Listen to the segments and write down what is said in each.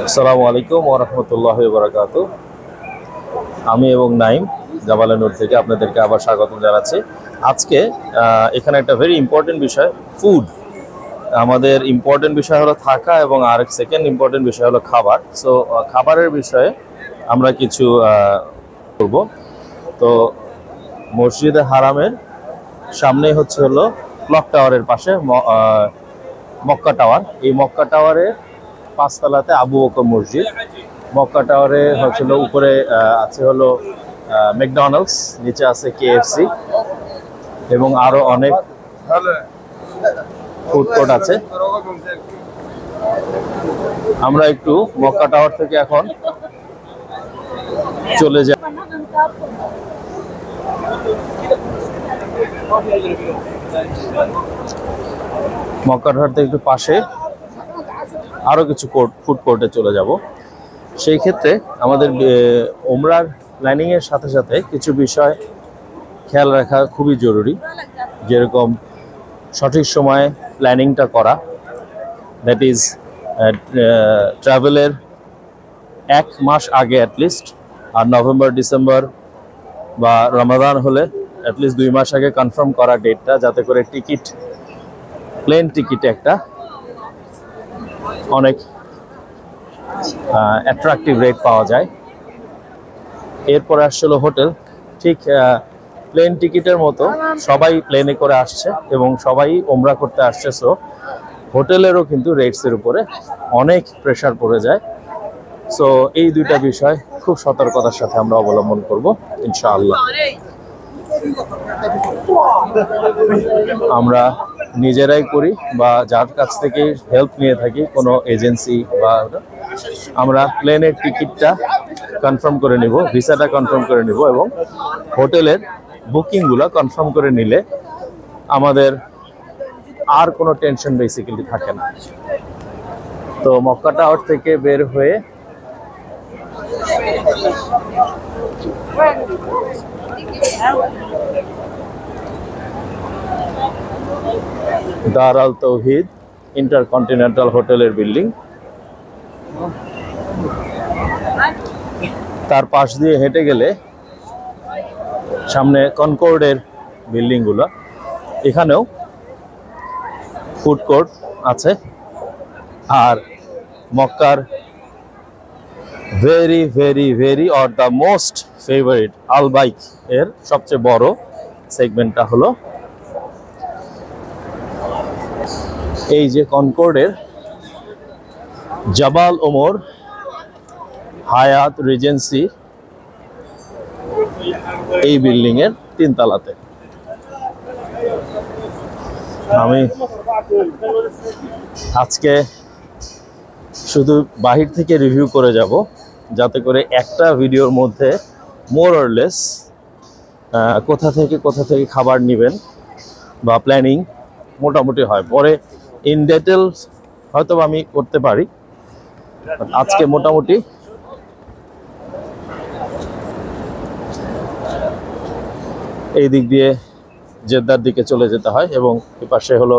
আসসালামু আলাইকুম ওয়া রাহমাতুল্লাহি ওয়া বারাকাতুহু। আমি এবং নাইম জাবালে নূর থেকে আপনাদেরকে আবার স্বাগতম জানাচ্ছি। আজকে এখানে একটা ভেরি ইম্পর্টেন্ট বিষয়, ফুড। আমাদের ইম্পর্টেন্ট বিষয় হলো থাকা এবং আরেক সেকেন্ড ইম্পর্টেন্ট বিষয় হলো খাবার। সো খাবারের বিষয়ে আমরা কিছু করব। তো মসজিদে হারামের সামনেই হলো ক্লক টাওয়ারের পাশে মক্কা টাওয়ার। এই মক্কা টাওয়ারের ৫ তলাতে আবু বকর মসজিদ। মক্কা টাওয়ারে উপরে আছে ম্যাকডোনাল্ডস, নিচে আছে কেএফসি এবং আরো অনেক ফুড কোর্ট আছে। আমরা একটু মক্কা টাওয়ার থেকে এখন চলে যাই। মক্কা টাওয়ার থেকে একটু পাশে আরো কিছু ফুড কোর্টে চলে যাব। সেই ক্ষেত্রে আমাদের ওমরার প্ল্যানিং এর সাথে সাথে কিছু বিষয় খেয়াল রাখা খুবই জরুরি, যেরকম সঠিক সময়ে প্ল্যানিংটা করা, দ্যাট ইজ ট্রাভেলের 1 মাস আগে অ্যাটলিস্ট, আর নভেম্বর ডিসেম্বর বা রমাদান হলে অ্যাটলিস্ট 2 মাস আগে কনফার্ম করা ডেটটা, যাতে করে প্লেন টিকিটে একটা অনেক অ্যাট্রাকটিভ রেট পাওয়া যায়। এরপরে আসলে হোটেল, ঠিক প্লেন টিকিটের মতো সবাই প্লেনে করে আসছে এবং সবাই ওমরা করতে আসছে। সো হোটেলেরও কিন্তু রেটসের উপরে অনেক প্রেশার পড়ে যায়। সো এই দুইটা বিষয় খুব সতর্কতার সাথে আমরা অবলম্বন করব ইনশাআল্লাহ। আমরা নিজেরাই করি বা যার কাছ থেকে হেল্প নিয়ে থাকি, কোনো এজেন্সি বা আমরা প্লেনের টিকিটটা কনফার্ম করে নিব, ভিসাটা কনফার্ম করে নিব এবং হোটেলের বুকিংগুলো কনফার্ম করে নিলে আমাদের আর কোনো টেনশন বেসিক্যালি থাকে না। তো মক্কা টাওয়ার থেকে বের হয়ে দার আল তৌহিদ ইন্টারকন্টিনেন্টাল হোটেলের বিল্ডিং, তার পাশ দিয়ে হেঁটে গেলে সামনে কনকর্ডের বিল্ডিংগুলো, এখানেও ফুড কোর্ট আছে। আর মক্কার very very very or the most favourite Al bike এর সবচেয়ে বড় সেগমেন্টটা হলো এই যে কনকর্ডের জাবাল ওমর হায়াত রিজেন্সি, এই বিল্ডিং এর 3 তলাতে। আমি আজকে শুধু বাহির থেকে রিভিউ করে যাব, যাতে করে একটা ভিডিওর মধ্যে মোর অর লেস কোথা থেকে খাবার নেবেন বা প্ল্যানিং মোটামুটি হয়। পরে ইন ডিটেলস হয়তো আমি করতে পারি, আজকে মোটামুটি এই দিক দিয়ে জেদ্দার দিকে চলে যেতে হয় এবং এই পাশে হলো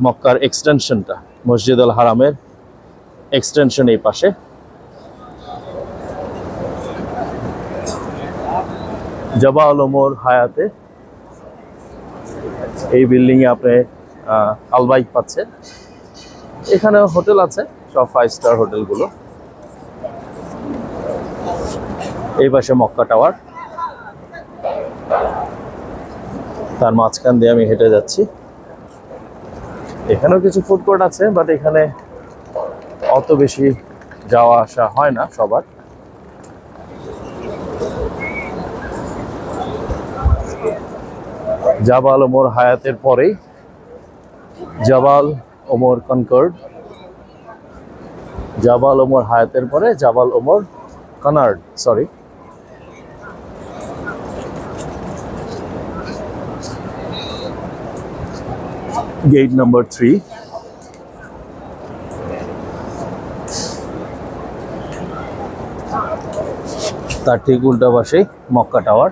মক্কার এক্সটেনশনটা, মসজিদ আল হারামের এক্সটেনশন এই পাশে। জাবাল ওমর হায়াতে এই বিল্ডিং এ আপনি আলবাইক পাচ্ছেন। এখানে হোটেল আছে, সব 5 স্টার হোটেলগুলো। এই পাশে মক্কা টাওয়ার, তার মাঝখান দিয়ে আমি হেঁটে যাচ্ছি। এখানেও কিছু ফুড কোর্ট আছে, বাট এখানে অত বেশি যাওয়া আসা হয় না সবার। জাবাল ওমর হায়াতের পরেই জাবাল ওমর কনকর্ড, জাবাল ওমর হায়াতের পরে Jabal Omar Conrad, sorry. Gate number 3। তার ঠিক উল্টা পাশে মক্কা টাওয়ার।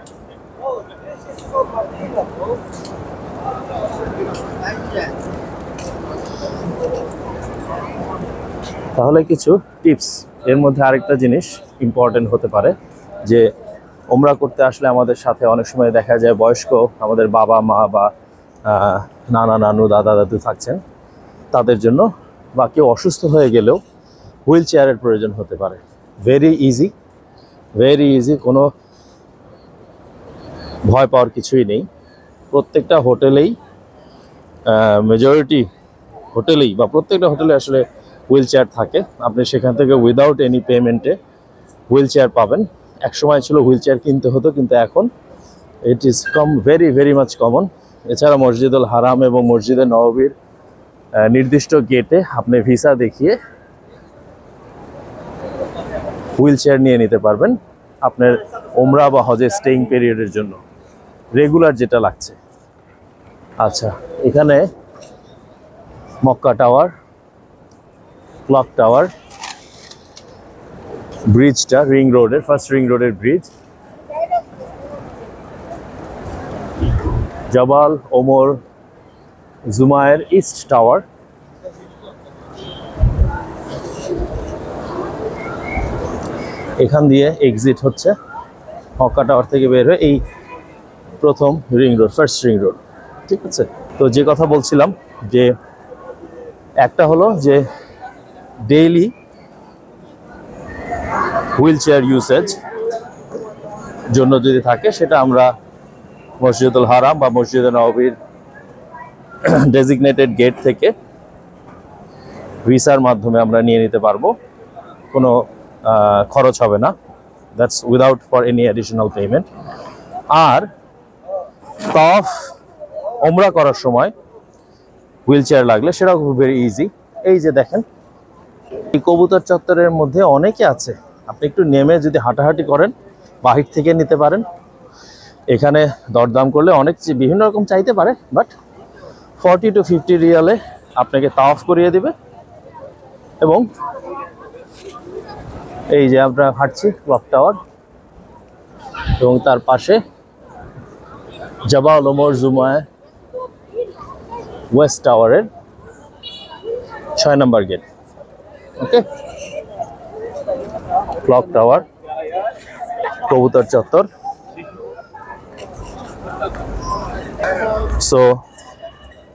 তাহলে কিছু টিপস, এর মধ্যে আরেকটা জিনিস ইম্পর্টেন্ট হতে পারে যে ওমরা করতে আসলে আমাদের সাথে অনেক সময় দেখা যায় বয়স্ক আমাদের বাবা মা বা নানা নানু দাদা দাদু থাকছেন, তাদের জন্য বা কেউ অসুস্থ হয়ে গেলেও হুইল চেয়ারের প্রয়োজন হতে পারে। ভেরি ইজি, কোনো ভয় পাওয়ার কিছুই নেই। প্রত্যেকটা হোটেলেই মেজরিটি হোটেলেই বা প্রত্যেকটা হোটেলে আসলে হুইল চেয়ার থাকে। আপনি সেখান থেকে উইদাউট এনি পেমেন্টে হুইল চেয়ার পাবেন। এক সময় ছিল হুইল চেয়ার কিনতে হতো, কিন্তু এখন it is very much common. এছাড়া মসজিদুল হারাম এবং মসজিদে নববীর নির্দিষ্ট গেটে আপনি ভিসা দেখিয়ে হুইল চেয়ার নিয়ে নিতে পারবেন আপনার ওমরা বা হজে স্টেইং পিরিয়ডের জন্য, রেগুলার যেটা লাগছে। আচ্ছা, এখানে মক্কা টাওয়ার, ক্লক টাওয়ার, ব্রিজটা রিং রোডের, ফার্স্ট রিং রোডের ব্রিজ, জাবাল ওমর জুমায়ের ইস্ট টাওয়ার, এখান দিয়ে এক্সিট হচ্ছে মক্কা টাওয়ার থেকে বের হয়ে এই প্রথম ring road, first ring road. ঠিক আছে, তো যে কথা বলছিলাম যে একটা হলো যে ডেইলি হুইল চেয়ার ইউসেজ জন্য যদি থাকে, সেটা আমরা মসজিদুল হারাম বা মসজিদে নববীর ডেজিগনেটেড গেট থেকে ভিসার মাধ্যমে আমরা নিয়ে নিতে পারবো, কোনো খরচ হবে না, that's without for any additional payment. আর তাওয়াফ ওমরা করার সময় হুইল চেয়ার লাগলে সেটাও খুব ভেরি ইজি। এই যে দেখেন, এই কবুতর চত্বরের মধ্যে অনেকে আছে, আপনি একটু নেমে যদি হাঁটাহাঁটি করেন বাহির থেকে নিতে পারেন। এখানে দরদাম করলে অনেক বিভিন্ন রকম চাইতে পারে, বাট 40 to 50 রিয়ালে আপনাকে তাওয়াফ করিয়ে দিবে। এবং এই যে আমরা হাঁটছি ক্লক টাওয়ার, এবং তার পাশে জাবাল ওমর জুমায় ওয়েস্ট টাওয়ারের 6 নম্বর গেট। ওকে, ক্লক টাওয়ার, কবুতর চত্বর। সো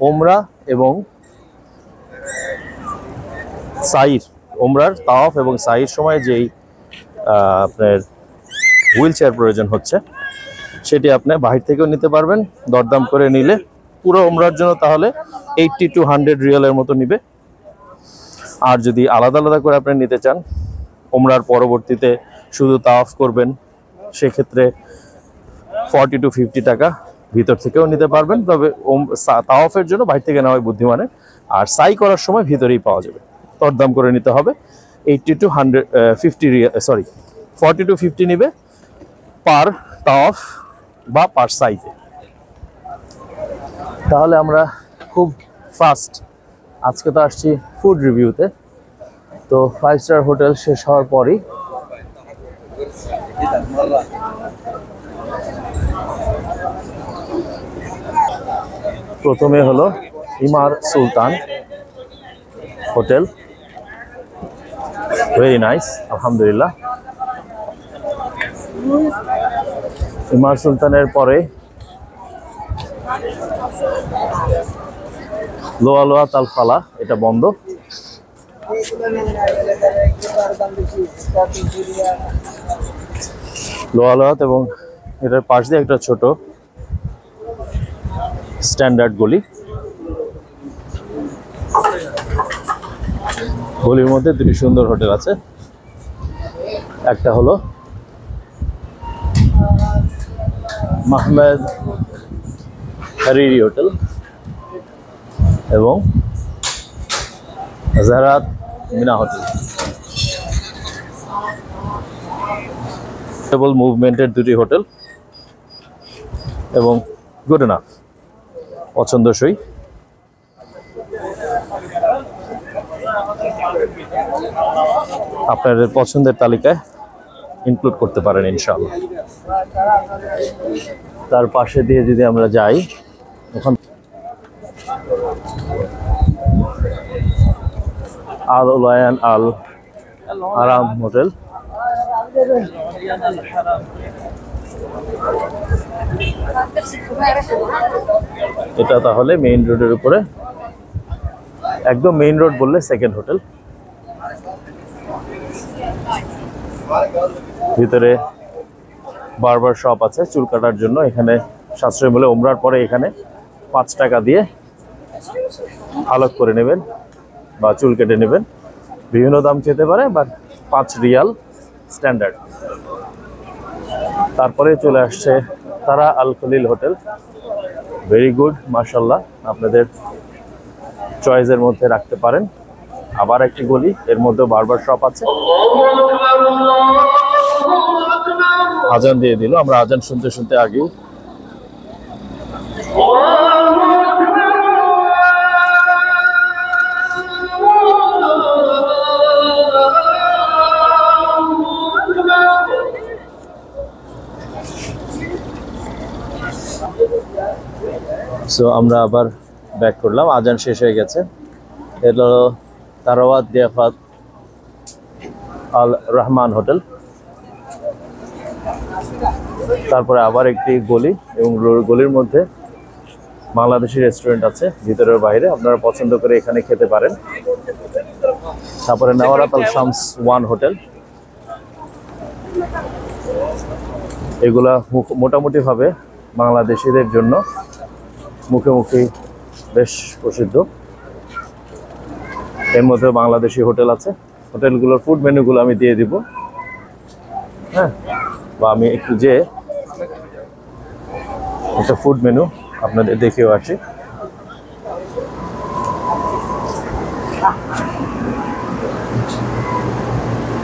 ওমরা এবং সাইর, ওমরার তাওয়াফ এবং সাইর সময় যেই আপনার হুইল চেয়ার প্রয়োজন হচ্ছে, সেটি আপনি বাহির থেকেও নিতে পারবেন দরদাম করে নিলে। পুরো ওমরার জন্য তাহলে 80 to 100 রিয়ালের মতো নিবে। আর যদি আলাদা আলাদা করে আপনি নিতে চান, ওমরার পরবর্তীতে শুধু তাওয়াফ করবেন, সেক্ষেত্রে 40 to 50 টাকা ভিতর থেকেও নিতে পারবেন। তবে তাওয়াফের জন্য বাইরে থেকে নেওয়াই বুদ্ধিমানে, আর সাই করার সময় ভিতরেই পাওয়া যাবে। দরদাম করে নিতে হবে। 80 to 40 to 50 নিবে পার তাওয়াফ বা পার সাইজে। তাহলে আমরা খুব ফাস্ট আজকে তো আসছি ফুড রিভিউতে। তো 5 স্টার হোটেল শেষ হওয়ার পরই প্রথমে হলো ইমার সুলতান হোটেল, ভেরি নাইস, আলহামদুলিল্লাহ। ইমার সুলতানের পরে লোয়া তাল ফালা, এটা বন্ধ। লোয়ালোয়াত এবং এটার পাশ দিয়ে একটা ছোট স্ট্যান্ডার্ড গলি, গলির মধ্যে দুটি সুন্দর হোটেল আছে। একটা হলো মাহমেদ হারিরি হোটেল এবং জারাত মিনা হোটেল। মুভমেন্টের দুটি হোটেল এবং গুড এনাফ, পছন্দসই। আপনাদের পছন্দের তালিকায় ইনক্লুড করতে পারেন ইনশাআল্লাহ। তার পাশে দিয়ে যদি আমরা যাই, ওখান আল উলায়ান আল হারাম হোটেল। এটা তাহলে মেইন রোডের উপরে, একদম মেইন রোড বললে সেকেন্ড হোটেল। ভিতরে বারবার শপ আছে চুল কাটার জন্য। এখানে সাশ্রয় মূল্যে ওমরার পরে এখানে 5 টাকা দিয়ে হালক করে নেবেন বা চুল কেটে নেবেন। বিভিন্ন দাম খেতে পারে, বাট 5 রিয়াল স্ট্যান্ডার্ড। তারপরে চলে আসছে তারা আল খলিল হোটেল, ভেরি গুড মাশাআল্লাহ, আপনাদের চয়েসের মধ্যে রাখতে পারেন। আবার একটি গলি, এর মধ্যে বারবার শপ আছে। আজান দিয়ে দিল, আমরা আজান শুনতে শুনতে আগেই সো আমরা আবার ব্যাক করলাম, আজান শেষ হয়ে গেছে। এলো তারাওয়াত দিয়াফাত আল রহমান হোটেল। তারপরে আবার একটি গলি, এবং গলির মধ্যে বাংলাদেশি রেস্টুরেন্ট আছে ভিতরের বাইরে, আপনারা পছন্দ করে এখানে খেতে পারেন। তারপরে নওয়ারাত আল শামস ওয়ান হোটেল। এগুলা মোটামুটি ভাবে বাংলাদেশিদের জন্য মুখে মুখে বেশ প্রসিদ্ধ। এর মধ্যে বাংলাদেশি হোটেল আছে। হোটেলগুলোর ফুড মেনুগুলো আমি দিয়ে দিব, হ্যাঁ, বা আমি একটু যে একটা ফুড মেনু আপনাদের দেখেও আসি।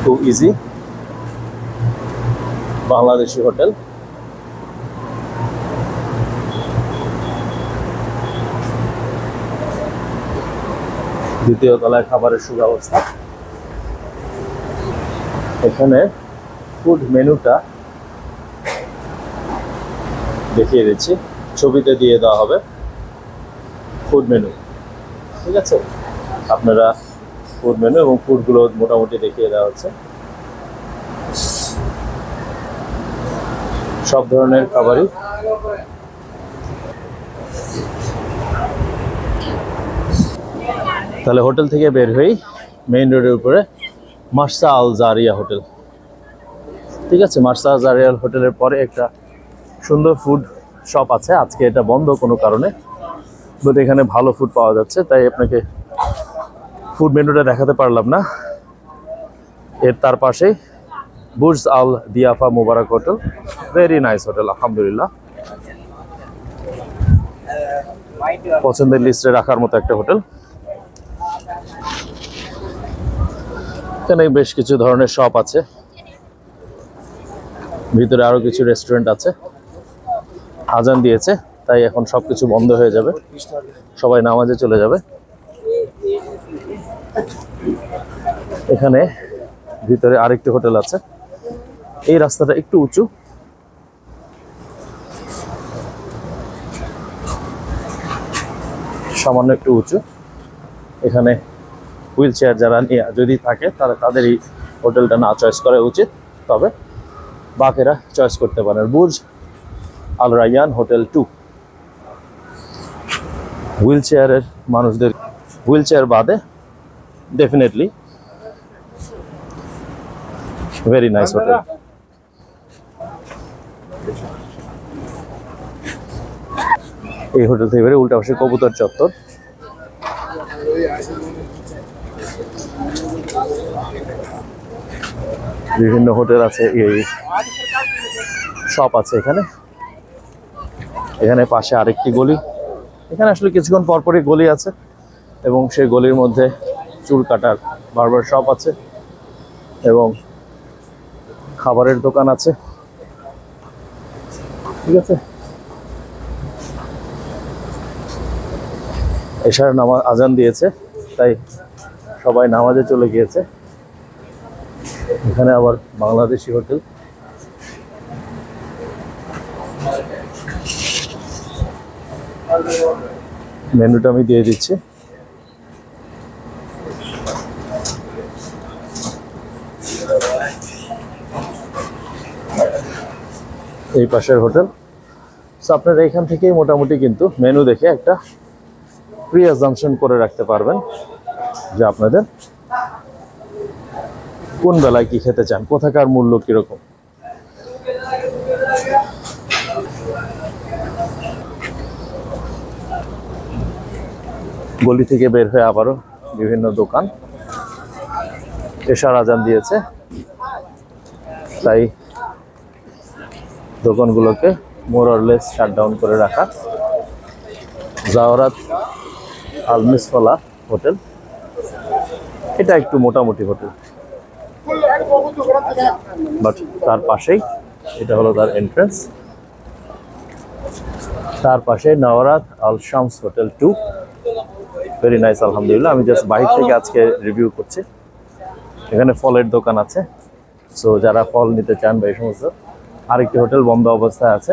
খুব ইজি বাংলাদেশি হোটেল। দ্বিতীয় তলায় খাবারের সুব্যবস্থা। এখানে ফুড মেনুটা দেখিয়ে দিচ্ছি, ছবিতে দিয়ে দেওয়া হবে ফুড মেনু, ঠিক আছে? আপনারা ফুড মেনু এবং ফুডগুলো মোটামুটি দেখিয়ে দেওয়া হচ্ছে। সব ধরনের খাবারই। তাহলে হোটেল থেকে বের হই, মেইন রোডের উপরে মার্সা আল জারিয়া হোটেল, ঠিক আছে? মার্সা আল জারিয়া হোটেলের পরে একটা সুন্দর ফুড শপ আছে। আজকে এটা বন্ধ কোনো কারণে, বাট এখানে ভালো ফুড পাওয়া যাচ্ছে, তাই আপনাকে ফুড মেনুটা দেখাতে পারলাম না। এর তার পাশে বুর্জ আল দিয়াফা মুবারক হোটেল, ভেরি নাইস হোটেল আলহামদুলিল্লাহ, পছন্দের লিস্টে রাখার মতো একটা হোটেল। এখানে বেশ কিছু ধরনের শপ আছে, ভিতরে আরো কিছু রেস্টুরেন্ট আছে। আজান দিয়েছে, তাই এখন সবকিছু বন্ধ হয়ে যাবে, সবাই নামাজে চলে যাবে। এখানে ভিতরে আরেকটি হোটেল আছে। এই রাস্তাটা একটু উঁচু, সামান্য একটু উঁচু। এখানে হুইল চেয়ার যারা নিয়ে যদি থাকে তারা তাদের এই হোটেলটা না চয়েস করা উচিত, তবে বাকিরা চয়েস করতে পারেন। বুর্জ আল রায়ান হোটেল 2, হুইল চেয়ারের মানুষদের, হুইল চেয়ার বাদে ডেফিনেটলি ভেরি নাইস হোটেল। এই হোটেল থেকে বেরিয়ে উল্টা পাশে কবুতর চত্বর। বিভিন্ন হোটেল আছে, এই শপ আছে এখানে। এখানে পাশে আরেকটি গলি, এখানে আসলে কিছুক্ষণ পরপরই গলি আছে, এবং সেই গলির মধ্যে চুল কাটার বারবার শপ আছে এবং খাবারের দোকান আছে, ঠিক আছে? এশার নামাজ আজান দিয়েছে, তাই সবাই নামাজে চলে গিয়েছে। এখানে আবার বাংলাদেশি হোটেল। মেনুটা আমি দিয়ে দিচ্ছি। এই পাশের হোটেল। সো আপনারা এখান থেকেই মোটামুটি কিন্তু মেনু দেখে একটা প্রি অ্যাজাম্পশন করে রাখতে পারবেন যে আপনাদের কোন বেলায় কি খেতে চান, কোথাকার মূল্য কিরকম। গলি থেকে বের হয়ে আবারও বিভিন্ন দোকান, এশার আজান দিয়েছে তাই দোকানগুলোকে মোর অর লেস শাটডাউন করে রাখা। জাওরাত আল মিসফালা হোটেল, এটা একটু মোটামুটি হোটেল, বাট তার পাশেই এটা হলো তার এন্ট্রান্স। তার পাশে নওরাত আল শামস হোটেল 2, ভেরি নাইস আলহামদুলিল্লাহ। আমি জাস্ট বাইরে থেকে আজকে রিভিউ করছি। এখানে ফলের দোকান আছে, সো যারা ফল নিতে চান বা এই সমস্ত। আরেকটি হোটেল বন্ধ অবস্থায় আছে।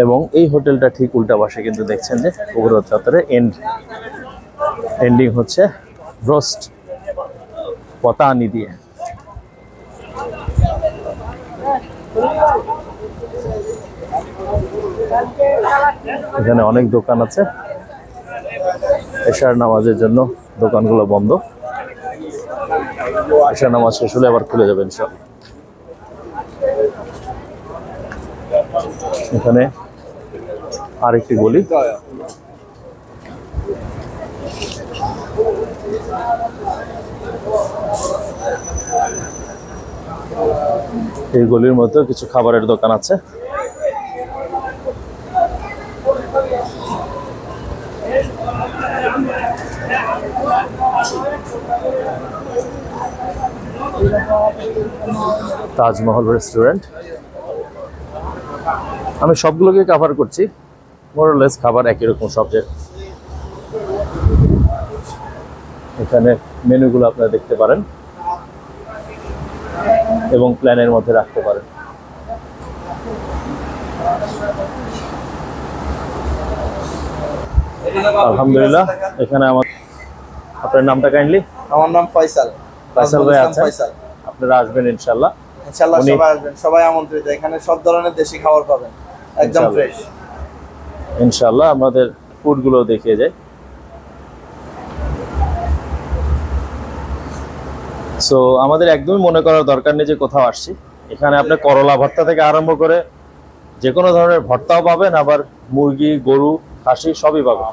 এবং এই হোটেলটা ঠিক উল্টা পাশে কিন্তু দেখছেন যে উপরোধ চত্বরে এন্ডিং হচ্ছে রোস্ট পতানি দিয়ে। এখানে অনেক দোকান আছে, এশার নামাজের জন্য দোকানগুলো বন্ধ। এশার নামাজ শেষ হলে আবার খুলে যাবে ইনশাআল্লাহ। এখানে আরেকটি গলি, এই গলির মধ্যে কিছু খাবারের দোকান আছে। তাজমহল রেস্টুরেন্ট, আমি সবগুলোকে কভার করছি, মোর অর লেস খাবার একই রকম সব জায়গায়। এখানে মেনুগুলো আপনারা দেখতে পারেন এবং প্ল্যানের মধ্যে রাখতে পারেন। আলহামদুলিল্লাহ। এখানে আপনার নামটা কাইন্ডলি? আমার নাম ফয়সাল। ফয়সাল ভাই আছেন, আপনারা আসবেন ইনশাআল্লাহ। ইনশাআল্লাহ সবাই আসবেন, সবাই আমন্ত্রিত। এখানে সব ধরনের দেশি খাবার পাবেন, একদম ফ্রেশ ইনশাআল্লাহ। আমাদের ফুডগুলো দেখিয়ে যায়। সো আমাদের একদমই মনে করার দরকার নেই যে কোথাও আসছি। এখানে আপনি করলা ভর্তা থেকে আরম্ভ করে যে কোনো ধরনের ভর্তাও পাবেন, আবার মুরগি, গরু, খাসি সবই পাবেন।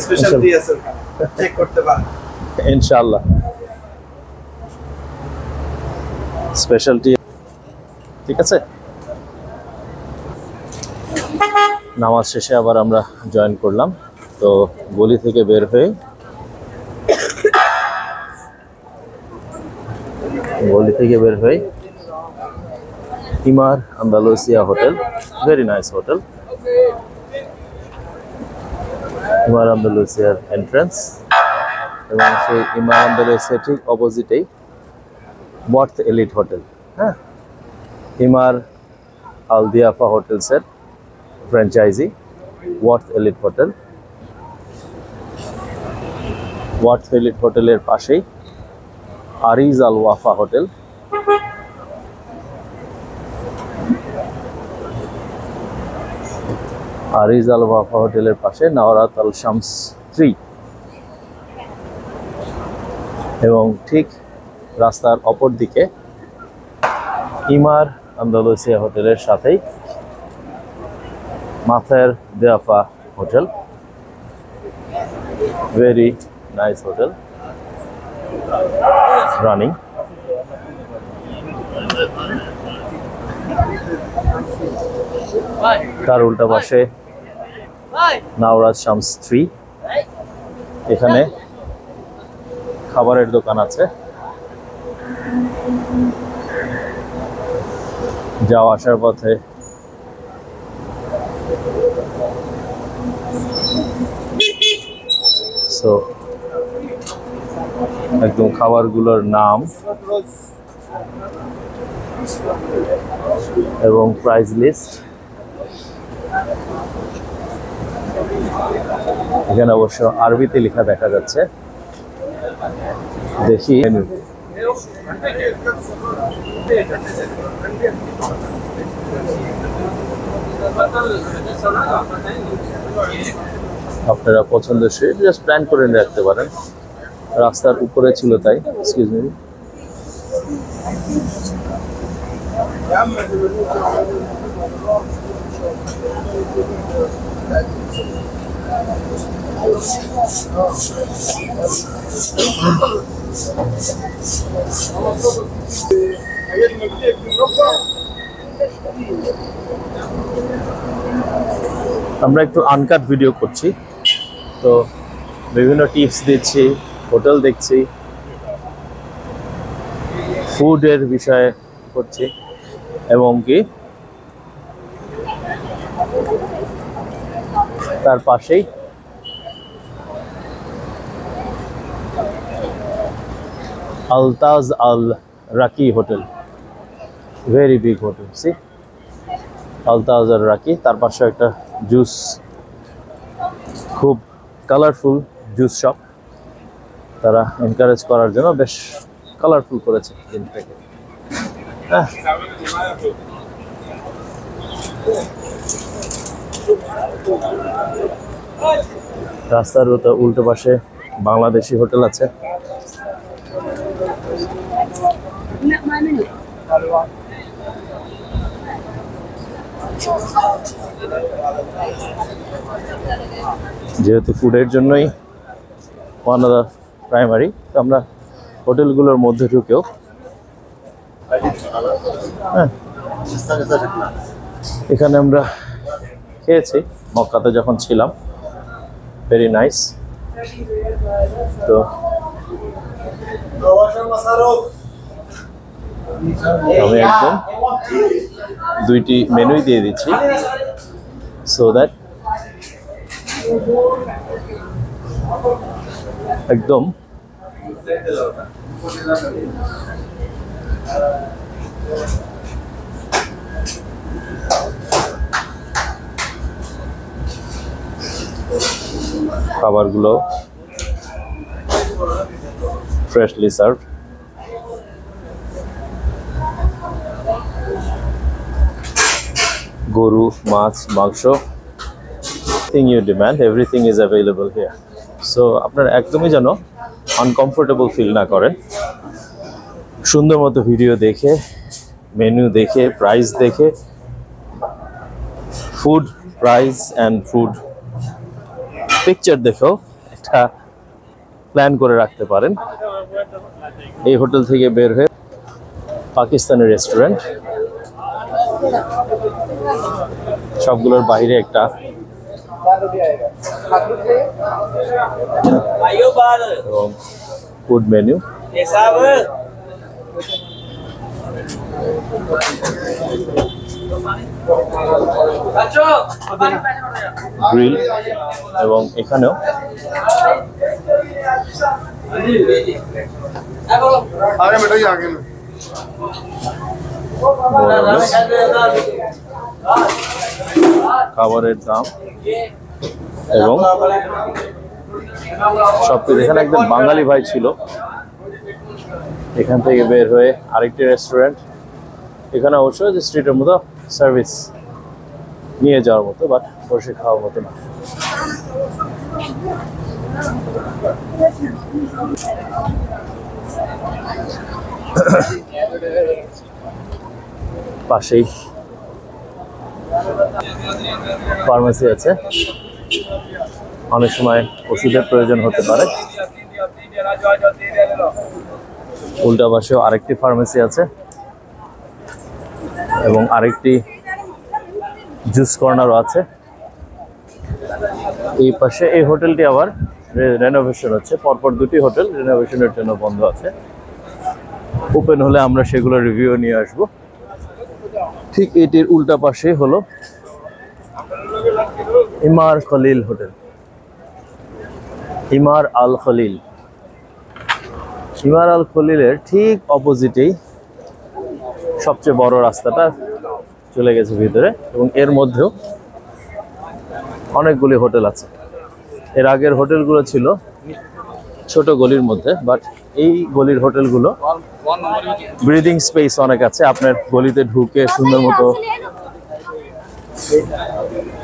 স্পেশাল টি আছে, চেক করতে পারেন ইনশাআল্লাহ। স্পেশাল টি, ঠিক আছে। নামাজ শেষে আবার আমরা জয়েন করলাম। তো গলি থেকে বের হয়ে Emaar Andalusia hotel, very nice hotel. Emaar আন্দালুসিয়ার এন্ট্রান্স, এবং সেই ইমার আন্দালুসিয়া ঠিক অপোজিটেই ওয়ার্থ এলিট হোটেল। হ্যাঁ, ইমার আল দিয়াফা হোটেলসের franchise Worth Elite hotel. Worth Elite হোটেলের পাশেই Arij Al Wafa hotel. Arij Al Wafa হোটেলের পাশে নওরাত আল শামস 3, এবং ঠিক রাস্তার অপর দিকে ইমার আন্দালুসিয়া হোটেলের সাথেই মাথার Diyafa hotel, very nice hotel, running. তার উল্টা পাশে নওরাত শামস 3, এখানে খাবারের দোকান আছে। যাওয়া আসার পথে সো একদম খাবারগুলোর নাম এবং প্রাইস লিস্ট এখানে অবশ্য আরবিতে লেখা দেখা যাচ্ছে। দেখি মেনু। আপনারা পছন্দসই জাস্ট প্ল্যান করে রাখতে পারেন। রাস্তার উপরে ছিল তাই, এক্সকিউজ মি। আমরা একটু আনকাট ভিডিও করছি, তো বিভিন্ন টিপস দিচ্ছি, হোটেল দেখছি, ফুডের বিষয়ে করছি, এবং কি তার পাশেই Al Taj Al Raki hotel, very big hotel. See Al Taj Al Raki, তার পাশে একটা জুস, খুব কালারফুল জুস শপ। তারা এনকারেজ করার জন্য বেশ কালারফুল করেছে জিনিসটাকে। রাস্তার উল্টো পাশে বাংলাদেশি হোটেল আছে। যেহেতু ফুডের জন্যই ওয়ান অফ দ্য প্রাইমারি, তো আমরা হোটেলগুলোর মধ্যে ঢুকেও এখানে আমরা খেয়েছি মক্কাতে যখন ছিলাম, ভেরি নাইস। তো আমি একদম দুইটি মেনুই দিয়ে দিচ্ছি, সো দ্যাট একদম খাবারগুলো ফ্রেশলি সার্ভ। গরু, মাছ, মাংস, thing you demand, everything is available here. So আপনারা একদমই যেন আনকমফোর্টেবল ফিল না করেন। সুন্দর মতো ভিডিও দেখে, মেনু দেখে, প্রাইস দেখে, food price and food picture দেখেও একটা প্ল্যান করে রাখতে পারেন। এই হোটেল থেকে বের হয়ে পাকিস্তানি রেস্টুরেন্ট, সবগুলোর বাইরে একটা এবং ফুড মেনু। গ্রিল, এবং এখানেও খাবারের দাম এবং সবকিছু। এখানে একজন বাঙালি ভাই ছিল, এখান থেকে বের হয়ে আরেকটি রেস্টুরেন্ট। এখানে অবশ্যই যে স্ট্রিটের মতো সার্ভিস নিয়ে যাওয়ার মতো, বাট বসে খাওয়ার মতো না। পাশেই ফার্মেসি আছে, অনেক সময় ওষুধের প্রয়োজন হতে পারে। উল্টা পাশেও আরেকটি ফার্মেসি আছে এবং আরেকটি জুস কর্নারও আছে। এই পাশে এই হোটেলটি আবার রেনোভেশন হচ্ছে, পরপর দুটি হোটেল রেনোভেশনের জন্য বন্ধ আছে। ওপেন হলে আমরা সেগুলো রিভিউ নিয়ে আসব। ঠিক এটির উল্টা পাশে হলো ইমার খলিল হোটেল, ইমার আল খলিল। ইমার আল খলিলের ঠিক অপোজিটেই সবচেয়ে বড় রাস্তাটা চলে গেছে ভিতরে, এবং এর মধ্যেও অনেকগুলি হোটেল আছে। এর আগের হোটেলগুলো ছিল ছোট গলির মধ্যে, বাট এই গলির হোটেলগুলো ব্রিদিং স্পেস অনেক আছে। আপনার গলিতে ঢুকে সুন্দর মতো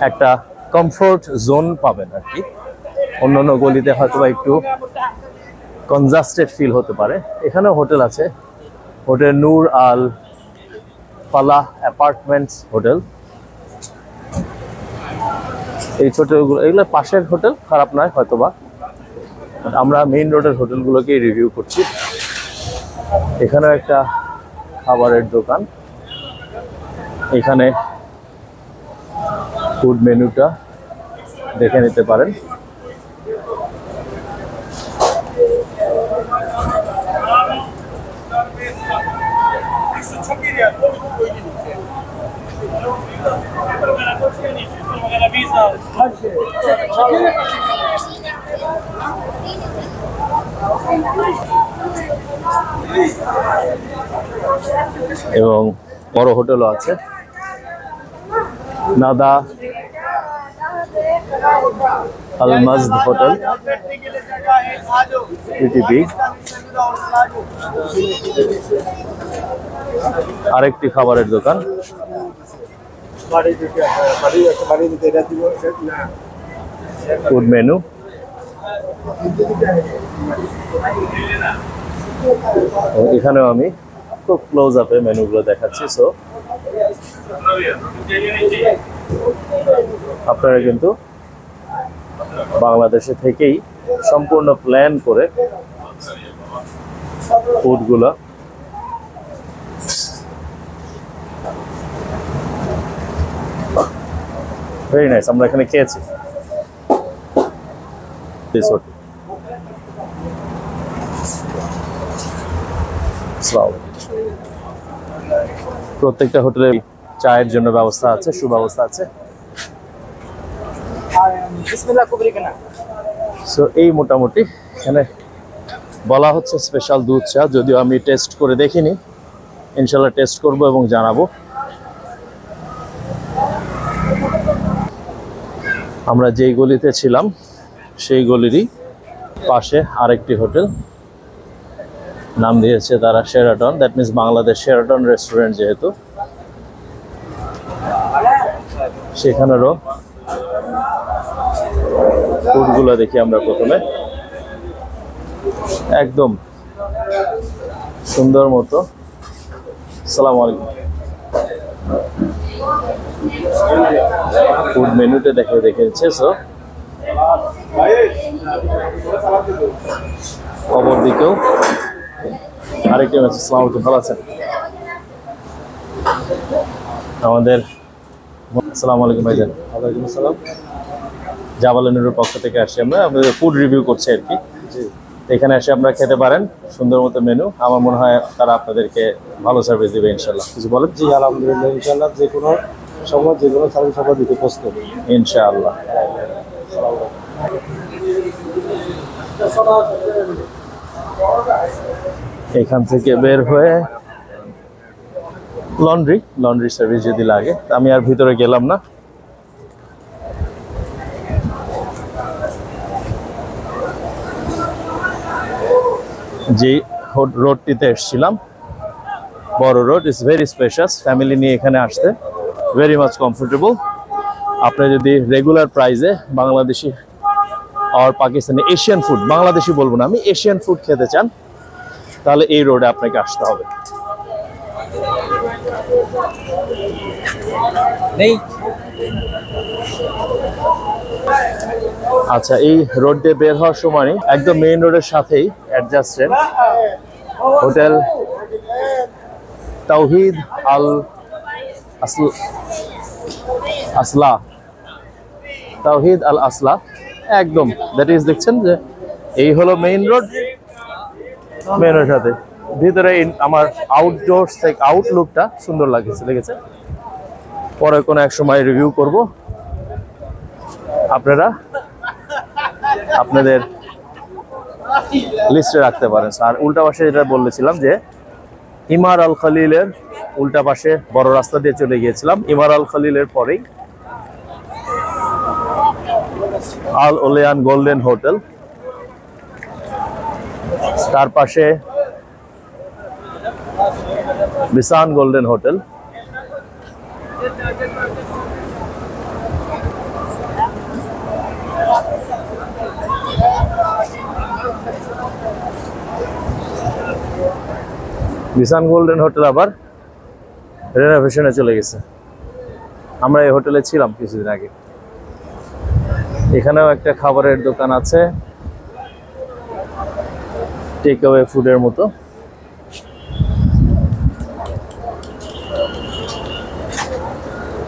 একটা কমফোর্ট জোন পাবেন আর কি। অন্যান্য গলিতে হয়তো একটু কনজাস্টেড ফিল হতে পারে। এখানেও হোটেল আছে, হোটেল নূর আল ফালাহ অ্যাপার্টমেন্টস হোটেল। এই ছোটগুলো এগুলো পাশের হোটেল, খারাপ নয় হয়তোবা। আমরা মেইন রোডের হোটেলগুলোকেই রিভিউ করছি। এখানেও একটা খাবারের দোকান, এখানে ফুড মেনুটা দেখে নিতে পারেন। এবং বড় হোটেলও আছে, নাদা আল মাজদ হোটেল, আরেকটি খাবারের দোকান। ফুড মেনু, এখানেও আমি খুব ক্লোজ আপে মেনুগুলো দেখাচ্ছি। সো আপনারা কিন্তু বাংলাদেশে থেকেই সম্পূর্ণ প্ল্যান করে ফুডগুলো ভেরি নাইস। আমরা এখানে খেয়েছি। প্রত্যেকটা হোটেলে চায়ের জন্য ব্যবস্থা আছে, সুব্যবস্থা আছে। সো এই মোটামুটি এখানে বলা হচ্ছে স্পেশাল দুধ চা, যদিও আমি টেস্ট করে দেখিনি, ইনশাল্লাহ টেস্ট করব এবং জানাবো। আমরা যেই গলিতে ছিলাম সেই গলিরই পাশে আরেকটি হোটেল, নাম দিয়েছে তারা Sheraton, that means Bangladesh Sheraton restaurant যেহেতু। সেখানেরও ফুডগুলো দেখি আমরা প্রথমে। একদম সুন্দর মতো। আসসালামু আলাইকুম। ফুড মেনুতে দেখেছে। সো খবর দিকেও আরেকটি মেসেজ। আসসালামু আলাইকুম, ভালো আছেন? আমাদের আসসালামু আলাইকুম ভাইজান। ওয়ালাইকুম আসসালাম। জাবালানুরের পক্ষ থেকে আসছি আমরা, আমাদের ফুড রিভিউ করছি আর কি। এখানে এসে আপনারা খেতে পারেন, সুন্দর মতো মেনু। আমার মনে হয় তারা আপনাদেরকে ভালো সার্ভিস দেবে ইনশাল্লাহ। কিছু বলেন? জি আলহামদুলিল্লাহ, ইনশাআল্লাহ যে কোনো সময় যে কোনো সার্ভিস আমরা দিতে প্রস্তুত ইনশাআল্লাহ। এখান থেকে বের হয়ে লন্ড্রি সার্ভিস যদি লাগে। আমি আর ভিতরে গেলাম না। যে রোডটিতে এসেছিলাম, বড় road, is very spacious. Family নিয়ে এখানে আসতে ভেরি মাচ কমফোর্টেবল। আপনি যদি রেগুলার প্রাইসে বাংলাদেশি আর পাকিস্তানি এশিয়ান ফুড, বাংলাদেশি বলবো না আমি, এশিয়ান ফুড খেতে চান, তাহলে এই রোডে আপনাকে আসতে হবে। আচ্ছা, এই রোড দিয়ে বের হওয়ার সময় একদম মেইন রোডের সাথেই অ্যাডজাস্টেড হোটেল তাওহিদ আল আসলা, তাওহিদ আল আসলা একদম। দ্যাট ইজ, দেখছেন যে এই হলো মেইন রোড, মেইন রোডের সাথে। ভিতরে আমার আউটডোর থেকে আউটলুকটা সুন্দর লেগেছে। পরে কোনো এক সময় রিভিউ করব, আপনারা আপনাদের লিস্টে রাখতে পারেন। আর উল্টা পাশে যেটা বলেছিলাম যে ইমার আল খলিলের উল্টা পাশে বড় রাস্তা দিয়ে চলে গিয়েছিলাম, ইমার আল খলিলের পরেই আল ওলিয়ান গোল্ডেন হোটেল। তার পাশে বিসান গোল্ডেন হোটেল। বিসান গোল্ডেন হোটেল আবার রেনোভেশনে চলে গেছে। আমরা এই হোটেলে ছিলাম কিছুদিন আগে। এখানেও একটা খাবারের দোকান আছে, টেক অ্যাওয়ে ফুডের মতো।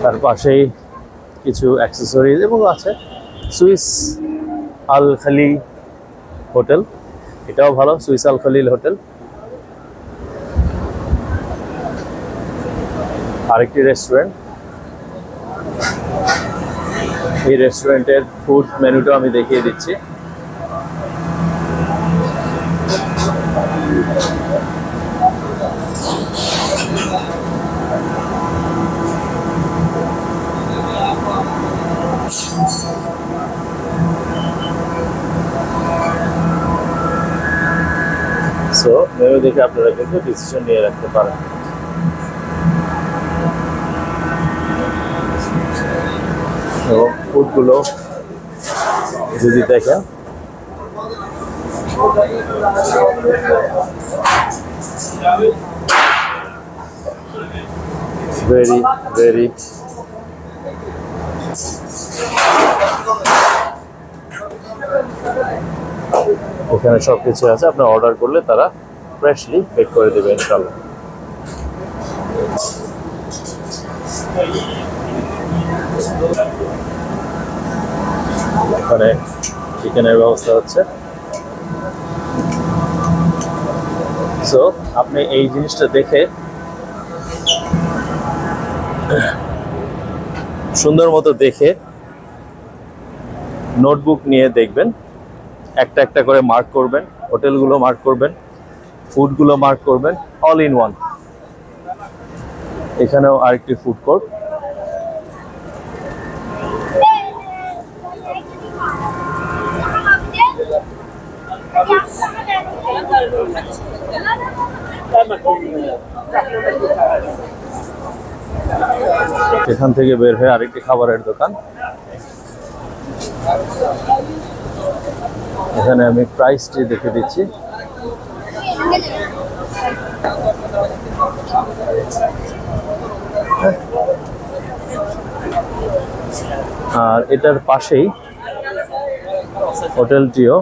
তার পাশেই কিছু অ্যাক্সেসরিজ এবং আছে সুইস আল খালি হোটেল, এটাও ভালো, সুইস আল খালিল হোটেল। আরেকটি রেস্টুরেন্ট, এই রেস্টুরেন্টের ফুড মেনুটা আমি দেখিয়ে দিচ্ছি। সো মেনু দেখে আপনারা কিন্তু ডিসিশন নিয়ে রাখতে পারেন। তো ফুডগুলো যদি দেখেন, ভেরি ভেরি এখানে সবকিছু আছে, আপনার অর্ডার করলে তারা ফ্রেশলি পেক করে দেবে ইনশাআল্লাহ। এখানে চিকেনের ব্যবস্থা হচ্ছে। সো আপনি এই জিনিসটা দেখে সুন্দর মতো দেখে নোটবুক নিয়ে দেখবেন, একটা একটা করে মার্ক করবেন, হোটেলগুলো মার্ক করবেন, ফুডগুলো মার্ক করবেন, অল ইন ওয়ান। এখানেও আরেকটি ফুড কোর্ট। এখান থেকে বের হয়ে আরেকটি খাবারের দোকান। এখানে আমি প্রাইসটি দেখে দিচ্ছি। আর এটার পাশেই হোটেলটিও।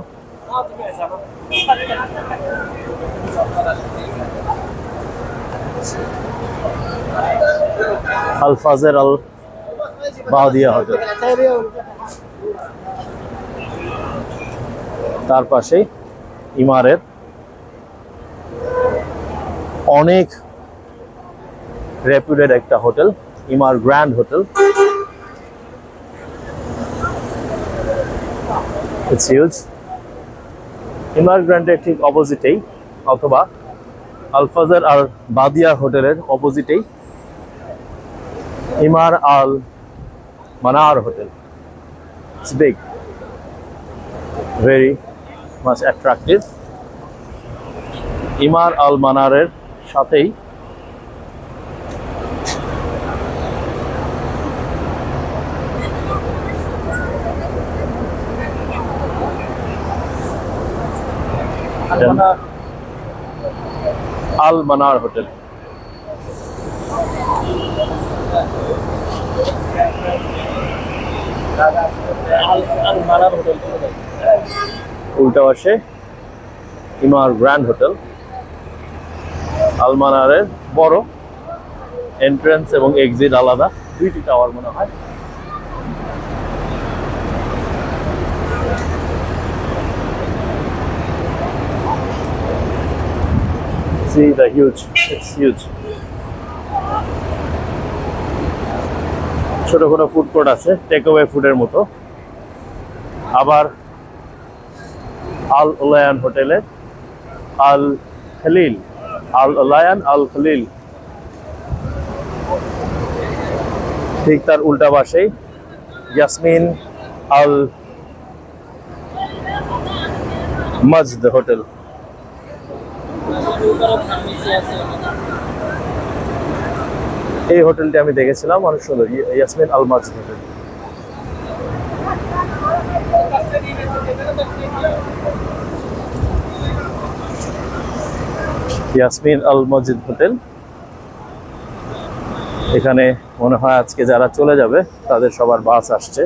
আল ফাজের আল বাদিয়া হোটেল। তার পাশেই ইমারের অনেক রেপুটেড একটা hotel, Emaar grand hotel. It's huge. Emaar গ্র্যান্ডের ঠিক অপোজিটেই অথবা আল ফাজের আর বাদিয়া হোটেলের অপোজিটেই ইমার আল মানার hotel. It's big, very much attractive. ইমার আল মানারের সাথেই আল মানার হোটেল। উল্টা পাশে ইমার গ্র্যান্ড হোটেল। আল মানারের বড় এন্ট্রান্স এবং এক্সিট আলাদা, দুইটি টাওয়ার মনে হয়। See the huge, it's huge. ছোটখাটো ফুড কোর্ট আছে, টেক অ্যাওয়ে ফুডের মতো। আবার আল ওলায়ান হোটেলে আল খলিল, আল ওলায়ান আল খলিল, ঠিক তার উল্টা পাশেই ইয়াসমিন আল মজদ হোটেল। এই হোটেলটি আমি দেখেছিলাম, অনেক সুন্দর, ইয়াসমিন আল মসজিদ হোটেল। ইয়াসমিন আল মসজিদ হোটেল। এখানে মনে হয় আজকে যারা চলে যাবে তাদের সবার বাস আসছে।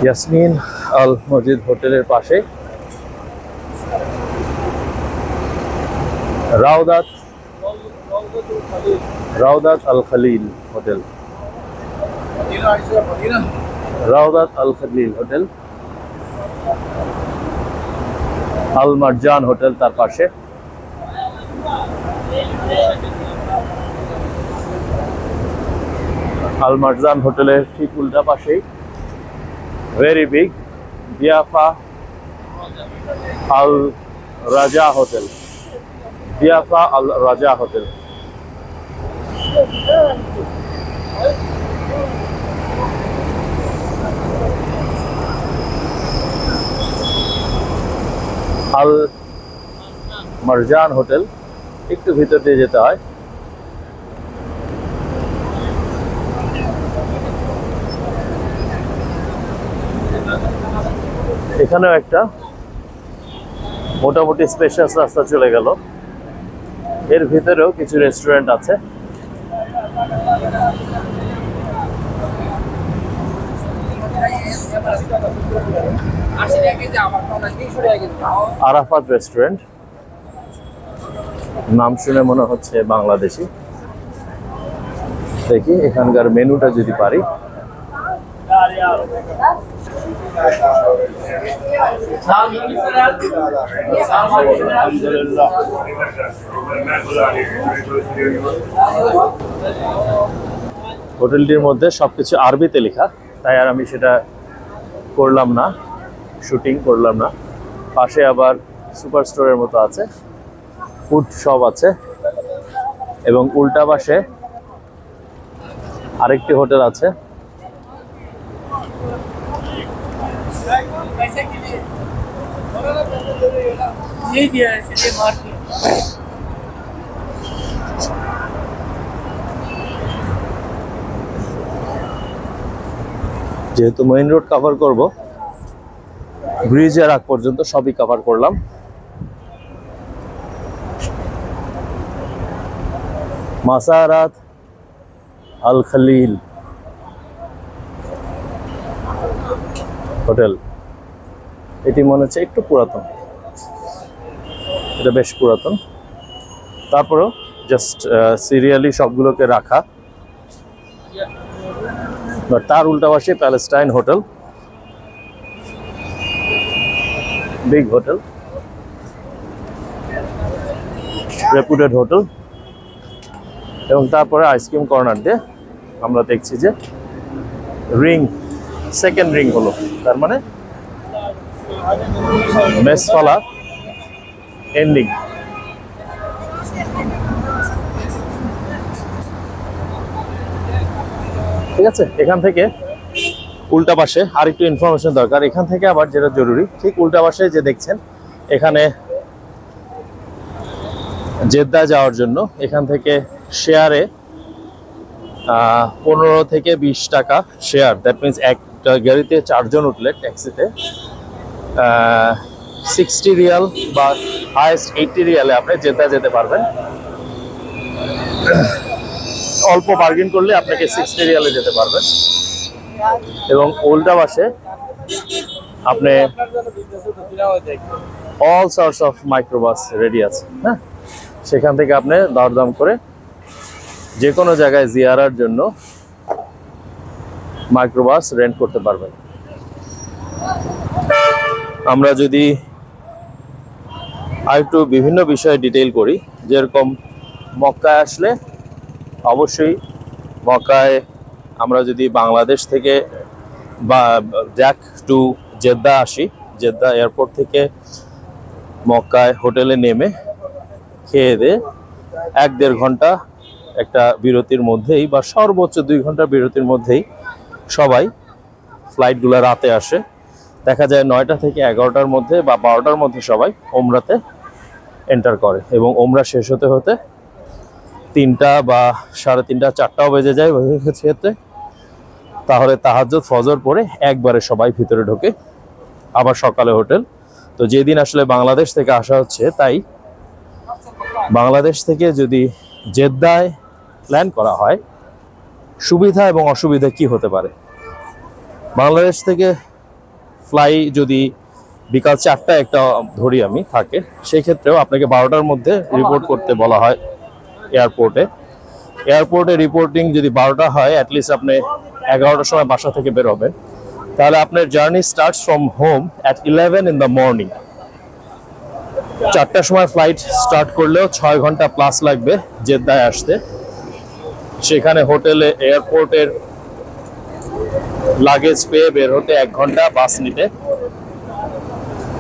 ইয়াসমিন আল মসজিদ হোটেলের পাশে রাউদাত আল খালিল হোটেল। রাউদাত আল খালিল হোটেল, আল মারজান হোটেল তার পাশে। আল মারজান হোটেলের ঠিক উল্টা পাশেই ভেরি বিগ দিয়াফা আল রাজা হোটেল। দিয়াফা আল রাজা হোটেল। আল মারজান হোটেল, একটু ভিতর দিয়ে যেতে হয়। এখানেও একটা মোটামুটি স্পেশাস রাস্তা চলে গেল। এর ভিতরেও কিছু রেস্টুরেন্ট আছে। আরাফাত রেস্টুরেন্ট, নাম শুনে মনে হচ্ছে বাংলাদেশি। দেখি এখানকার মেনুটা যদি পারি। হোটেলটির মধ্যে সবকিছু আরবিতে লেখা, তাই আর আমি সেটা করলাম না, শুটিং করলাম না। পাশে আবার সুপার স্টোরের মতো আছে, ফুড শপ আছে, এবং উল্টা পাশে আরেকটি হোটেল আছে। যেহেতু মেইন রোড কভার করব, ব্রিজের আগ পর্যন্ত সবই কভার করলাম। মাসারাত আল খালিল হোটেল। এটি মনে হচ্ছে একটু পুরাতন, এটা বেশ পুরাতন, তারপরেও জাস্ট সিরিয়ালি সবগুলোকে রাখা। তার উল্টা পাশে Palestine hotel, big hotel, রেপুটেড hotel. এবং তারপরে আইসক্রিম কর্নার দিয়ে আমরা দেখছি যে রিং, সেকেন্ড রিং হলো, তার মানে মেসফালা এন্ডিং। ঠিক আছে, এখান থেকে উল্টা পাশে আর একটু ইনফরমেশন দরকার। এখান থেকে আবার যেটা জরুরি, ঠিক উল্টা পাশে যে দেখছেন, এখানে জেদ্দা যাওয়ার জন্য এখান থেকে শেয়ারে 15 থেকে 20 টাকা শেয়ার। দ্যাট মিনস একটা গাড়িতে 4 জন উঠলে ট্যাক্সিতে 60 রিয়াল বা হাইয়েস্ট 80 রিয়ালে আপনি জেদ্দা যেতে পারবেন। অল্প বার্গেন করলে আপনাকে 60 রিয়ালে যেতে পারবেন। এবং উল্টা পাশে আপনি all sorts of microbus ready আছে। হ্যাঁ, সেখান থেকে আপনি দরদাম করে যে কোনো জায়গায় জিয়ারার জন্য মাইক্রোবাস রেন্ট করতে পারবেন। আমরা যদি আরেকটু বিভিন্ন বিষয়ে ডিটেইল করি, যেরকম মক্কায় আসলে অবশ্যই মক্কায় আমরা যদি বাংলাদেশ থেকে বা জ্যাক টু জেদ্দা আসি, জেদ্দা এয়ারপোর্ট থেকে মক্কায় হোটেলে নেমে খেয়ে দিয়ে 1-1.5 ঘন্টা একটা বিরতির মধ্যেই বা সর্বোচ্চ 2 ঘন্টা বিরতির মধ্যেই সবাই ফ্লাইটগুলো রাতে আসে। দেখা যায় 9টা থেকে 11টার মধ্যে বা 12টার মধ্যে সবাই ওমরাতে এন্টার করে এবং ওমরা শেষ হতে হতে 3টা বা 3:30 4টাও বেজে যায় ক্ষেত্রে। তাহলে তাহাজ্জুদ ফজর পড়ে একবারে সবাই ভিতরে ঢোকে, আবার সকালে হোটেল। তো যেদিন আসলে বাংলাদেশ থেকে আসা হচ্ছে, তাই বাংলাদেশ থেকে যদি জেদ্দায় প্ল্যান করা হয়, সুবিধা এবং অসুবিধা কি হতে পারে। বাংলাদেশ থেকে ফ্লাই যদি বিকাল 4টা একটা ধরি আমি থাকে, সেই ক্ষেত্রেও আপনাকে 12টার মধ্যে রিপোর্ট করতে বলা হয় এয়ারপোর্টে। এয়ারপোর্টে রিপোর্টিং যদি 12টা হয়, অ্যাটলিস্ট আপনি 11টার সময় বাসা থেকে বের হবেন, তাহলে আপনার journey starts from home at 11 in the morning। 4টার সময় ফ্লাইট স্টার্ট করলেও 6 ঘন্টা প্লাস লাগবে জেদ্দায় আসতে। সেখানে হোটেলে এয়ারপোর্টের লাগেজ পেয়ে বের হতে 1 ঘন্টা, বাস নিতে।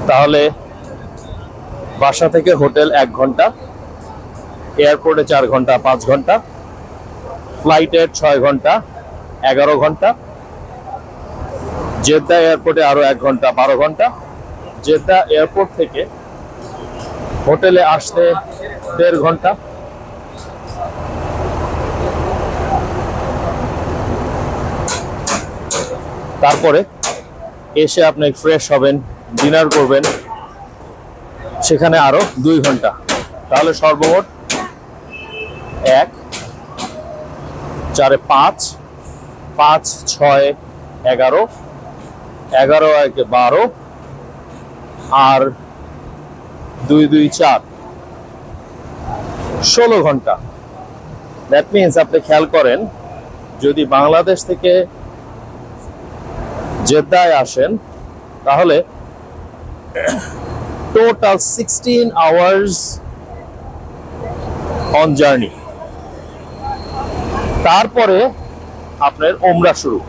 তাহলে বাসা থেকে হোটেল 1 ঘন্টা, এয়ারপোর্টে 4 ঘন্টা, 5 ঘন্টা, ফ্লাইটের 6 ঘন্টা, 11 ঘন্টা, জেদ্দা এয়ারপোর্টে আরো 1 ঘন্টা, 12 ঘন্টা, জেদ্দা এয়ারপোর্ট থেকে হোটেলে আসতে 1.5 ঘন্টা। তারপরে এসে আপনি ফ্রেশ হবেন, ডিনার করবেন, সেখানে আরো 2 ঘন্টা। তাহলে সর্বমোট 1 4 5 5 6 11 11 1 12 আর 2 2 4 16 ঘন্টা। দ্যাট মিনস আপনি খেয়াল করেন, যদি বাংলাদেশ থেকে জেদ্দায় আসেন, তাহলে টোটাল 16 আওয়ার্স অন জার্নি। তারপরে আপনার ওমরা শুরু।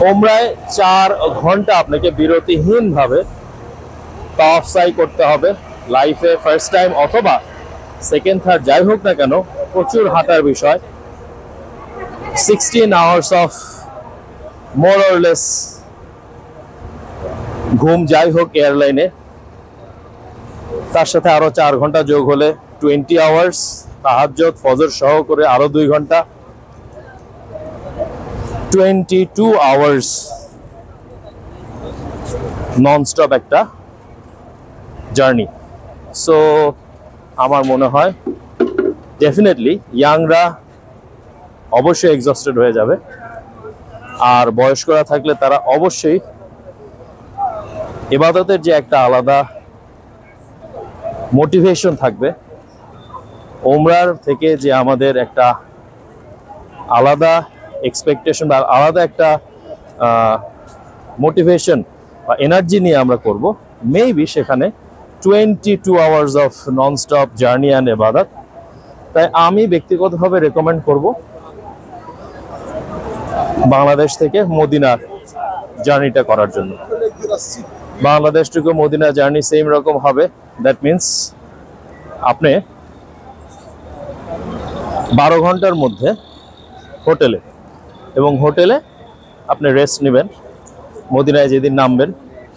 ওমরায় 4 ঘন্টা আপনাকে বিরতিহীন ভাবে তাওয়াফ সাই করতে হবে। লাইফে ফার্স্ট টাইম অথবা সেকেন্ড থার্ড যাই হোক না কেন, প্রচুর হাঁটার বিষয়। 16 hours of more or less ঘুম যাই হোক এয়ারলাইনে, তার সাথে আরো 4 ঘন্টা যোগ হলে 20 আওয়ার্স, তাহাজ্জুদ ফজর সহ করে আরো 2 ঘন্টা, 22 আওয়ার্স ননস্টপ একটা জার্নি। সো আমার মনে হয় ডেফিনেটলি ইয়াংরা অবশ্যই এক্সস্টেড হয়ে যাবে, আর বয়স্করা থাকলে তারা অবশ্যই ইবাদতের যে একটা আলাদা মোটিভেশন থাকবে, ওমরার থেকে যে আমাদের একটা আলাদা এক্সপেকটেশন বা আলাদা একটা মোটিভেশন বা এনার্জি নিয়ে আমরা করব, মেবি সেখানে 22 hours of nonstop journey and ইবাদত। তাই আমি ব্যক্তিগতভাবে রেকমেন্ড করব বাংলাদেশ থেকে মদিনার জার্নিটা করার জন্য। Bangladesh to Medina journey same রকম হবে। দ্যাট মিনস আপনি 12 ঘন্টার মধ্যে হোটেলে, এবং হোটেলে আপনি রেস্ট নেবেন। মদিনায় যেদিন নামবেন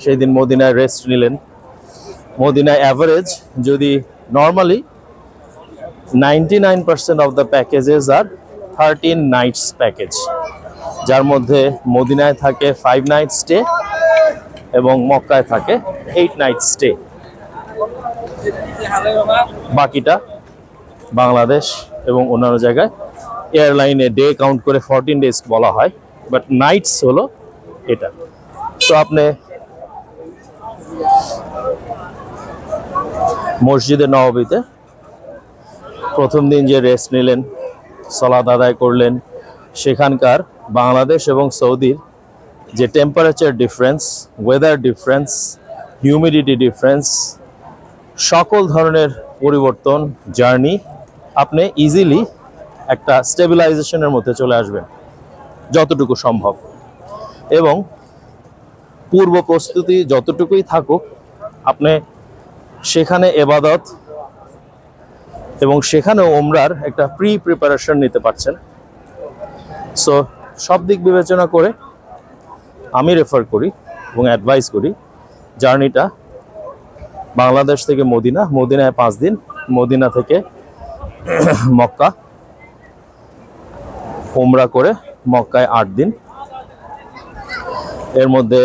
সেই দিন মদিনায় রেস্ট নিলেন। মদিনায় অ্যাভারেজ যদি নর্মালি 99% অফ দ্য প্যাকেজেস আর 13 নাইটস প্যাকেজ, যার মধ্যে মদিনায় থাকে 5 নাইট স্টে এবং মক্কায় থাকে 8 নাইট স্টে। বাকিটা বাংলাদেশ এবং অন্যান্য জায়গায় এয়ারলাইনে ডে কাউন্ট করে 14 ডেজ বলা হয়, বাট নাইটস হলো এটা। তো আপনি মসজিদে নববীতে প্রথম দিন যে রেস্ট নিলেন, সালাত আদায় করলেন, সেখানকার বাংলাদেশ এবং সৌদির যে temperature difference, weather difference, humidity difference, সকল ধরনের পরিবর্তন, জার্নি, আপনি ইজিলি একটা স্টেবিলাইজেশনের মধ্যে চলে আসবেন যতটুকু সম্ভব। এবং পূর্ব প্রস্তুতি যতটুকুই থাকুক, আপনি সেখানে ইবাদত এবং সেখানে ওমরার একটা প্রিপারেশন নিতে পারছেন। সো সব দিক বিবেচনা করে আমি রেফার করি এবং অ্যাডভাইস করি জার্নিটা বাংলাদেশ থেকে মদিনা, মদিনায় 5 দিন, মদিনা থেকে মক্কা, উমরা করে মক্কায় 8 দিন। এর মধ্যে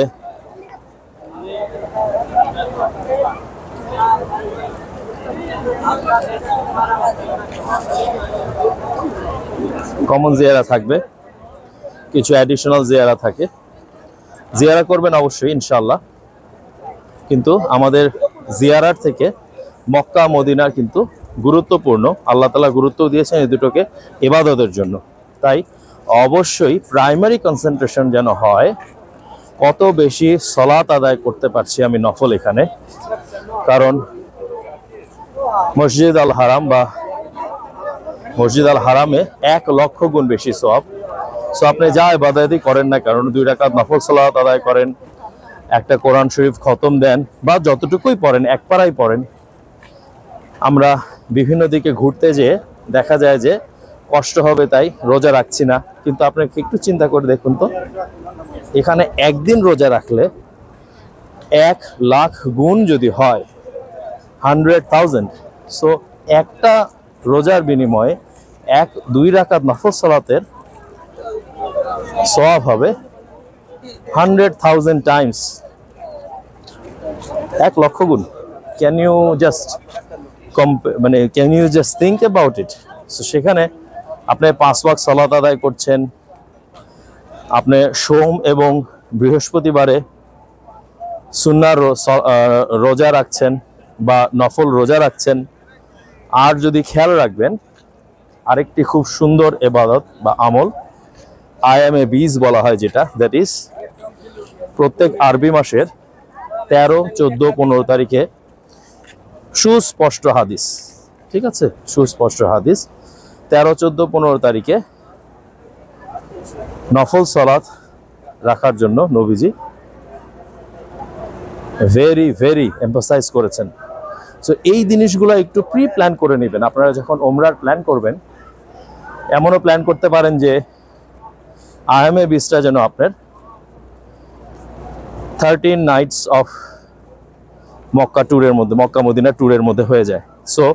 কমন জিয়ারা থাকবে, কিছু অ্যাডিশনাল জিয়ারা থাকে, জিয়ারা করবেন অবশ্যই ইনশাআল্লাহ। কিন্তু আমাদের জিয়ারার থেকে মক্কা মদিনার কিন্তু গুরুত্বপূর্ণ, আল্লাহ তাআলা গুরুত্ব দিয়েছেন এই দুটোকে ইবাদতের জন্য। তাই অবশ্যই প্রাইমারি কনসেন্ট্রেশন যেন হয় কত বেশি সালাত আদায় করতে পারছি আমি নফল এখানে। কারণ মসজিদ আল হারাম বা মসজিদ আল হারামে 1 লক্ষ গুণ বেশি সওয়াব। সো আপনি যা ইবাদতই করেন না কারণ 2 রাকাত নফল সালাত আদায় করেন, একটা কোরআন শরীফ খতম দেন বা যতটুকুই পড়েন, এক পারাই পড়েন, আমরা বিভিন্ন দিকে ঘুরতে যেয়ে দেখা যায় যে কষ্ট হবে তাই রোজা রাখছি না। কিন্তু আপনাকে একটু চিন্তা করে দেখুন তো, এখানে একদিন রোজা রাখলে 1 লাখ গুণ যদি হয় 100,000, সো একটা রোজার বিনিময়ে 2 রাকাত নফল সালাতের সওয়াব হবে 100,000 টাইমস, 1 লক্ষ গুণ। Can you just think about it? So সেখানে আপনি 5 ওয়াক্ত সালাত আদায় করছেন, আপনি সোম এবং বৃহস্পতিবারে সুন্নাহ রোজা রাখছেন বা নফল রোজা রাখছেন। আর যদি খেয়াল রাখবেন আরেকটি খুব সুন্দর ইবাদত বা আমল আয়ামে বীজ বলা হয়, যেটা দ্যাট ইজ প্রত্যেক আরবি মাসের 13, 14, 15 তারিখে সুস্পষ্ট হাদিস, ঠিক আছে, সুস্পষ্ট হাদিস 13, 14, 15 তারিখে নফল সালাত রাখার জন্য নবীজি ভেরি এমফাসাইজ করেছেন। সো এই জিনিসগুলো একটু প্রি প্ল্যান করে নেবেন। আপনারা যখন ওমরার প্ল্যান করবেন এমনও প্ল্যান করতে পারেন যে আয়ামে বীজটা যেন আপনার 13 নাইটস অফ মক্কা ট্যুরের মধ্যে, মক্কা মদিনা ট্যুরের মধ্যে হয়ে যায়। সো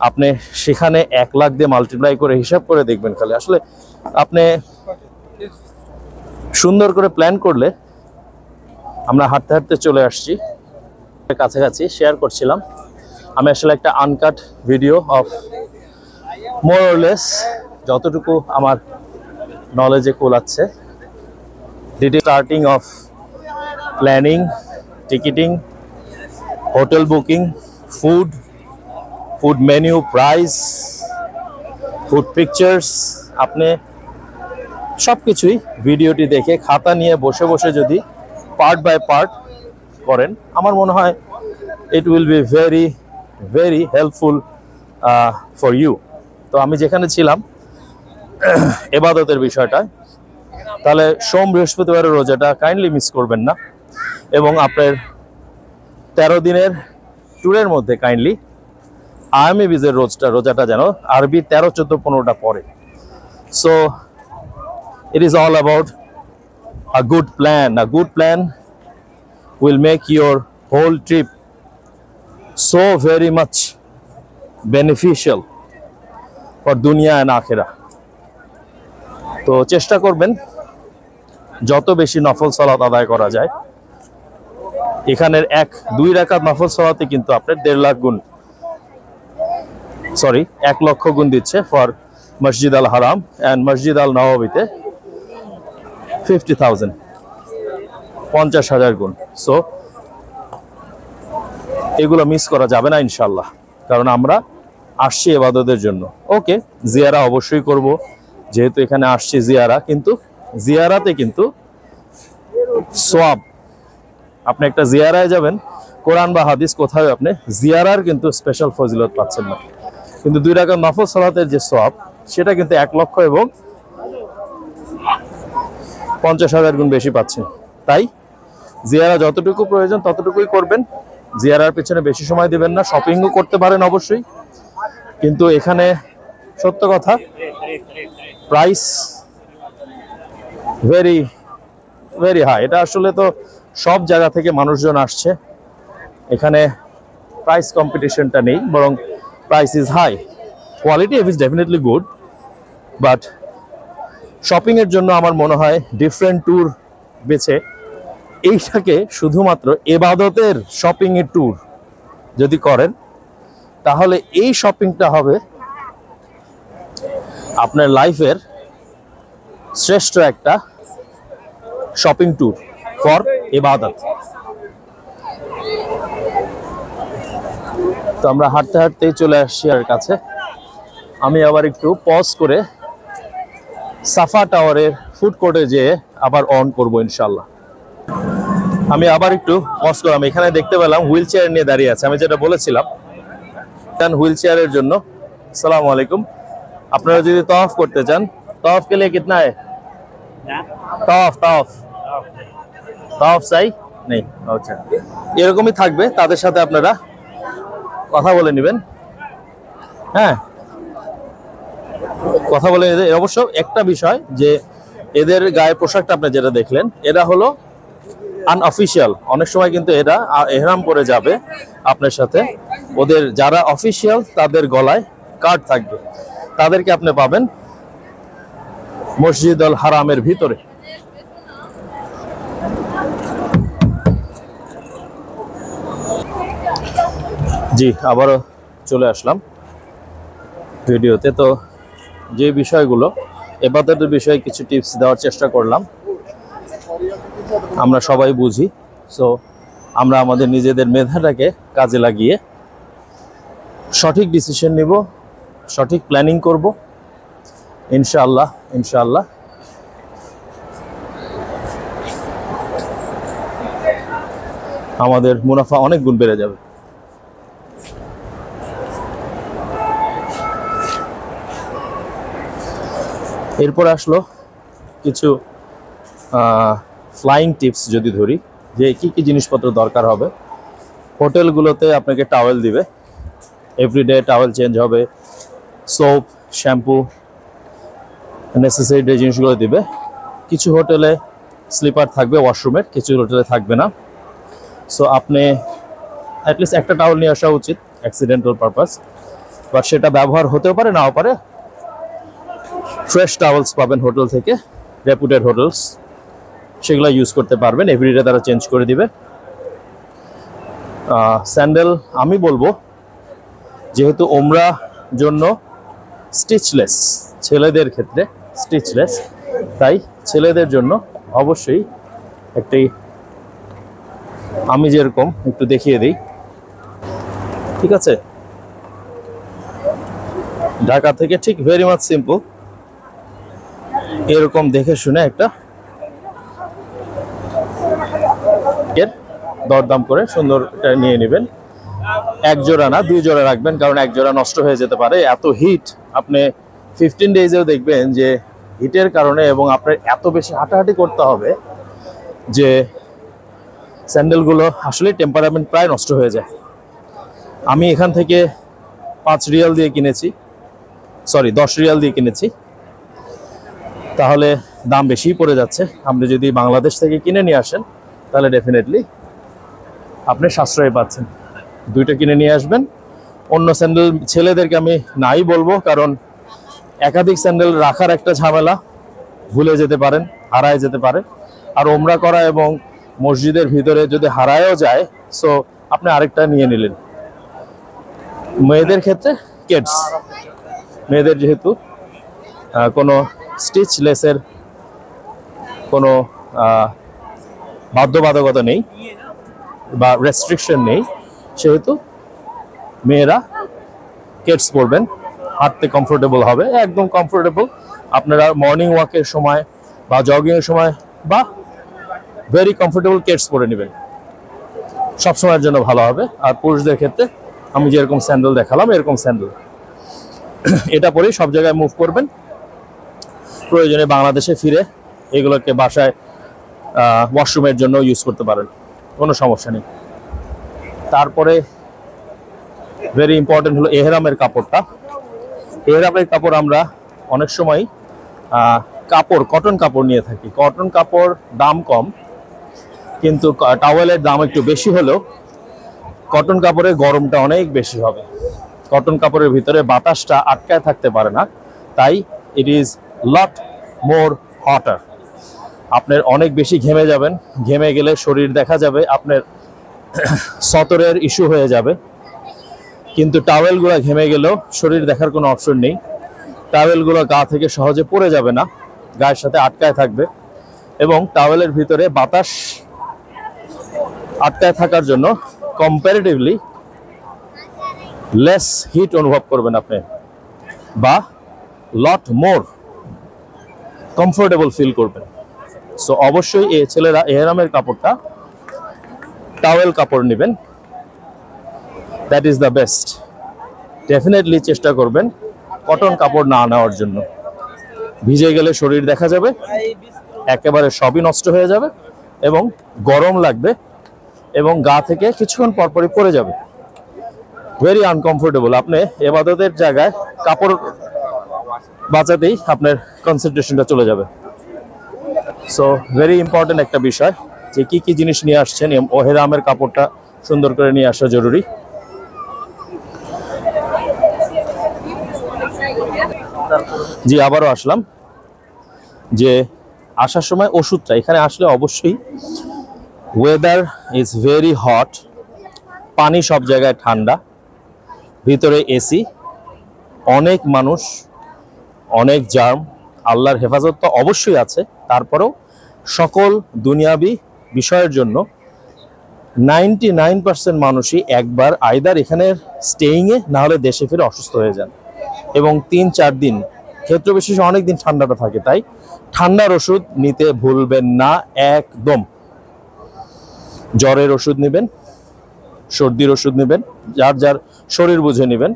আপনি সেখানে 1 লাখ দিয়ে মাল্টিপ্লাই করে হিসাব করে দেখবেন খালি। আসলে আপনি সুন্দর করে প্ল্যান করলে, আমরা হাঁটতে হাঁটতে চলে আসছি কাছাকাছি, শেয়ার করছিলাম আমি আসলে একটা uncut video of more or less যতটুকু আমার নলেজে কুলাচ্ছে, starting of planning, ticketing, hotel booking, food menu, price, food pictures, আপনি সব কিছুই ভিডিওটি দেখে খাতা নিয়ে বসে বসে যদি পার্ট বাই পার্ট করেন, আমার মনে হয় it will be very helpful for you. তো আমি যেখানে ছিলাম ইবাদতের বিষয়টা, তাহলে সোম বৃহস্পতিবারের রোজাটা কাইন্ডলি মিস করবেন না। এবং আপনার 13 দিনের ট্যুরের মধ্যে কাইন্ডলি আয়ামে বীজের রোজাটা যেন আরবি 13, 14, 15টা পরে। So it is all about a good plan will make your whole trip so very much beneficial for dunya and akhirah. তো চেষ্টা করবেন যত বেশি নফল সালাত আদায় করা যায়। এখানের 2 রাকাত নফল সালাতে কিন্তু আপনার 1.5 লাখ গুণ, 1 লক্ষ গুণ দিচ্ছে ফর মসজিদ আল হারাম এন্ড মসজিদ আল নববীতে 50,000, 50,000 গুণ। সো এগুলো মিস করা যাবে না ইনশাল্লাহ, কারণ আমরা আসছি ইবাদতের জন্য। ওকে, জিয়ারা অবশ্যই করব, যেহেতু এখানে আসছি জিয়ারা, কিন্তু জিয়ারাতে কিন্তু সওয়াব, আপনি একটা জিয়ারায় যাবেন, কোরআন বা হাদিস কোথাও আপনি জিয়ারার কিন্তু স্পেশাল ফজিলত পাচ্ছেন না, কিন্তু 2 রাকাত নফল সালাতের যে সওয়াব সেটা কিন্তু 1 লক্ষ এবং 50,000 গুণ বেশি পাচ্ছেন। তাই জিয়ারা যতটুকু প্রয়োজন ততটুকুই করবেন, জিয়ারার পেছনে বেশি সময় দিবেন না। শপিংও করতে পারেন অবশ্যই, কিন্তু এখানে সত্য কথা প্রাইস ভেরি হাই। এটা আসলে তো সব জায়গা থেকে মানুষজন আসছে এখানে। প্রাইস কম্পিটিশনটা নেই, বরং price is high, quality is definitely good, but shopping এর জন্য আমার মনে হয় ডিফারেন্ট ট্যুর বেছে এইটাকে শুধুমাত্র ইবাদতের শপিং এর ট্যুর যদি করেন, তাহলে এই শপিংটা হবে আপনার লাইফের শ্রেষ্ঠ একটা শপিং ট্যুর ফর ইবাদত। তো আমরা হাঁটতে হাঁটতেই চলে আসছি আর কাছে। আমি আবার একটু পজ করে সাফা টাওয়ারের ফুড কোর্টে যেয়ে আবার অন করব ইনশাল্লাহ। আমি আবার একটু পজ করলাম, এখানে দেখতে পেলাম হুইল চেয়ার নিয়ে দাঁড়িয়ে আছে, আমি যেটা বলেছিলাম হুইল চেয়ারের জন্য। আসসালামু আলাইকুম। আপনারা যদি তওয়াফ করতে চান, তওয়াফ কে লিয়ে কিতনা है? তওয়াফ তওয়াফ তওয়াফ চাই নেই? আচ্ছা, এরকমই থাকবে, তাদের সাথে আপনারা কথা বলে নেবেন। হ্যাঁ, কথা বলে নিতে। অবশ্য একটা বিষয় যে এদের গায়ে পোশাকটা আপনি যেটা দেখলেন, এরা হলো আনঅফিশিয়াল। অনেক সময় কিন্তু এরা এহরাম পরে যাবে আপনার সাথে, ওদের যারা অফিশিয়াল তাদের গলায় কার্ড থাকবে, তাদেরকে আপনি পাবেন মসজিদ আল হারামের ভিতরে। জি, আবারও চলে আসলাম ভিডিওতে। তো যে বিষয়গুলো ইবাদতের বিষয়ে কিছু টিপস দেওয়ার চেষ্টা করলাম, আমরা সবাই বুঝি। সো আমরা আমাদের নিজেদের মেধাটাকে কাজে লাগিয়ে সঠিক ডিসিশন নিব, সঠিক প্ল্যানিং করব, ইনশাআল্লাহ ইনশাআল্লাহ আমাদের মুনাফা অনেক গুণ বেড়ে যাবে। এরপর আসলো কিছু ফ্লাইং টিপস যদি ধরি, যে কি কি জিনিসপত্র দরকার হবে। হোটেলগুলোতে আপনাকে টাওয়েল দিবে, এভরিডে টাওয়েল চেঞ্জ হবে, সোপ, শ্যাম্পু, নেসেসারি যে জিনিসগুলো দিবে। কিছু হোটেলে স্লিপার থাকবে ওয়াশরুমের, কিছু হোটেলে থাকবে না। সো আপনি অ্যাটলিস্ট একটা টাওয়েল নিয়ে আসা উচিত অ্যাক্সিডেন্টাল পারপাস, বাট সেটা ব্যবহার হতেও পারে নাও পারে। ফ্রেশ টাওয়েলস পাবেন হোটেল থেকে, রেপুটেড হোটেলস, সেগুলো ইউজ করতে পারবেন, এভরিডে তারা চেঞ্জ করে দিবে। স্যান্ডেল আমি বলবো, যেহেতু ওমরা জন্য স্টিচলেস, ছেলেদের ক্ষেত্রে স্টিচলেস, তাই ছেলেদের জন্য অবশ্যই একটি, আমি যেরকম একটু দেখিয়ে দিই, ঠিক আছে? ঢাকা থেকে ঠিক ভেরি মাচ সিম্পল, এরকম দেখে শুনে একটা দরদাম করে সুন্দর নিয়ে নেবেন। এক জোড়া না, 2 জোড়া রাখবেন, কারণ এক জোড়া নষ্ট হয়ে যেতে পারে। এত হিট, আপনি 15 ডেজেও দেখবেন যে হিটের কারণে, এবং আপনার এত বেশি হাঁটাহাঁটি করতে হবে যে স্যান্ডেলগুলো আসলে টেম্পারামেন্ট প্রায় নষ্ট হয়ে যায়। আমি এখান থেকে 5 রিয়াল দিয়ে কিনেছি, সরি 10 রিয়াল দিয়ে কিনেছি, তাহলে দাম বেশিই পড়ে যাচ্ছে। আপনি যদি বাংলাদেশ থেকে কিনে নিয়ে আসেন, তাহলে ডেফিনেটলি আপনি সাশ্রয় পাচ্ছেন। 2টা কিনে নিয়ে আসবেন। অন্য স্যান্ডেল ছেলেদেরকে আমি নাই বলবো, কারণ একাধিক স্যান্ডেল রাখার একটা ঝামেলা, ভুলে যেতে পারেন, হারায় যেতে পারে। আর ওমরা করা এবং মসজিদের ভিতরে যদি হারায়ও যায়, সো আপনি আরেকটা নিয়ে নিলেন। মেয়েদের ক্ষেত্রে কিডস, মেয়েদের যেহেতু কোনো স্টিচলেসের কোনো বাধ্যবাধকতা নেই বা রেস্ট্রিকশন নেই, সেহেতু মেয়েরা কিডস পরবেন, হাঁটতে কমফোর্টেবল হবে, একদম কমফোর্টেবল। আপনারা মর্নিং ওয়াকের সময় বা জগিংয়ের সময় বা ভেরি কমফোর্টেবল কিডস পরে নেবেন, সবসময়ের জন্য ভালো হবে। আর পুরুষদের ক্ষেত্রে আমি যেরকম স্যান্ডেল দেখালাম, এরকম স্যান্ডেল এটা পরেই সব জায়গায় মুভ করবেন। প্রয়োজনে বাংলাদেশে ফিরে এগুলোকে বাসায় ওয়াশরুমের জন্য ইউজ করতে পারেন, কোনো সমস্যা নেই। তারপরে ভেরি ইম্পর্টেন্ট হলো এহরামের কাপড়টা। এহরামের কাপড় আমরা অনেক সময় কাপড়, কটন কাপড় নিয়ে থাকি। কটন কাপড় দাম কম, কিন্তু টাওয়েলের দাম একটু বেশি হলেও কটন কাপড়ের গরমটা অনেক বেশি হবে। কটন কাপড়ের ভিতরে বাতাসটা আটকায় থাকতে পারে না, তাই ইট ইজ লট মোর হটার। আপনার অনেক বেশি ঘেমে যাবেন, ঘেমে গেলে শরীর দেখা যাবে, আপনার সতরের ইস্যু হয়ে যাবে। কিন্তু টাওয়েলগুলো ঘেমে গেলেও শরীর দেখার কোনো অপশন নেই। টাওয়েলগুলো গা থেকে সহজে পড়ে যাবে না, গায়ের সাথে আটকায় থাকবে এবং টাওয়েলের ভিতরে বাতাস আটকায় থাকার জন্য কম্পারেটিভলি লেস হিট অনুভব করবেন আপনি, বা লট মোর কমফোর্টেবল ফিল করবেন। সো অবশ্যই এই ছেলেরা এহরামের কাপড়টা টাওয়েল কাপড় নেবেন, that is the best. Definitely চেষ্টা করবেন কটন কাপড় না নেওয়ার জন্য। ভিজে গেলে শরীর দেখা যাবে, একেবারে সবই নষ্ট হয়ে যাবে এবং গরম লাগবে এবং গা থেকে কিছুক্ষণ পরপরই পড়ে যাবে, ভেরি আনকমফোর্টেবল। আপনি ইবাদতের জায়গায় কাপড় বাঁচাতেই আপনার কনসেন্ট্রেশনটা চলে যাবে। সো ভেরি ইম্পর্টেন্ট একটা বিষয় যে কি কি জিনিস নিয়ে আসছেন, এহরামের কাপড়টা সুন্দর করে নিয়ে আসা জরুরি। জি, আবারও আসলাম যে আসার সময় ওষুধটা, এখানে আসলে অবশ্যই ওয়েদার ইজ ভেরি হট, পানি সব জায়গায় ঠান্ডা, ভিতরে এসি, অনেক মানুষ, অনেক জার্ম। আল্লাহর হেফাজত তো অবশ্যই আছে, তারপরেও সকল দুনিয়াবি বিষয়ের জন্য 99% মানুষই একবার আইদার এখানে স্টেইংয়ে না হলে দেশে ফিরে অসুস্থ হয়ে যান এবং 3-4 দিন, ক্ষেত্র বিশেষে অনেক দিন ঠান্ডাটা থাকে। তাই ঠান্ডার ওষুধ নিতে ভুলবেন না একদম। জ্বরের ওষুধ নেবেন, সর্দির ওষুধ নেবেন, যার যার শরীর বুঝে নেবেন।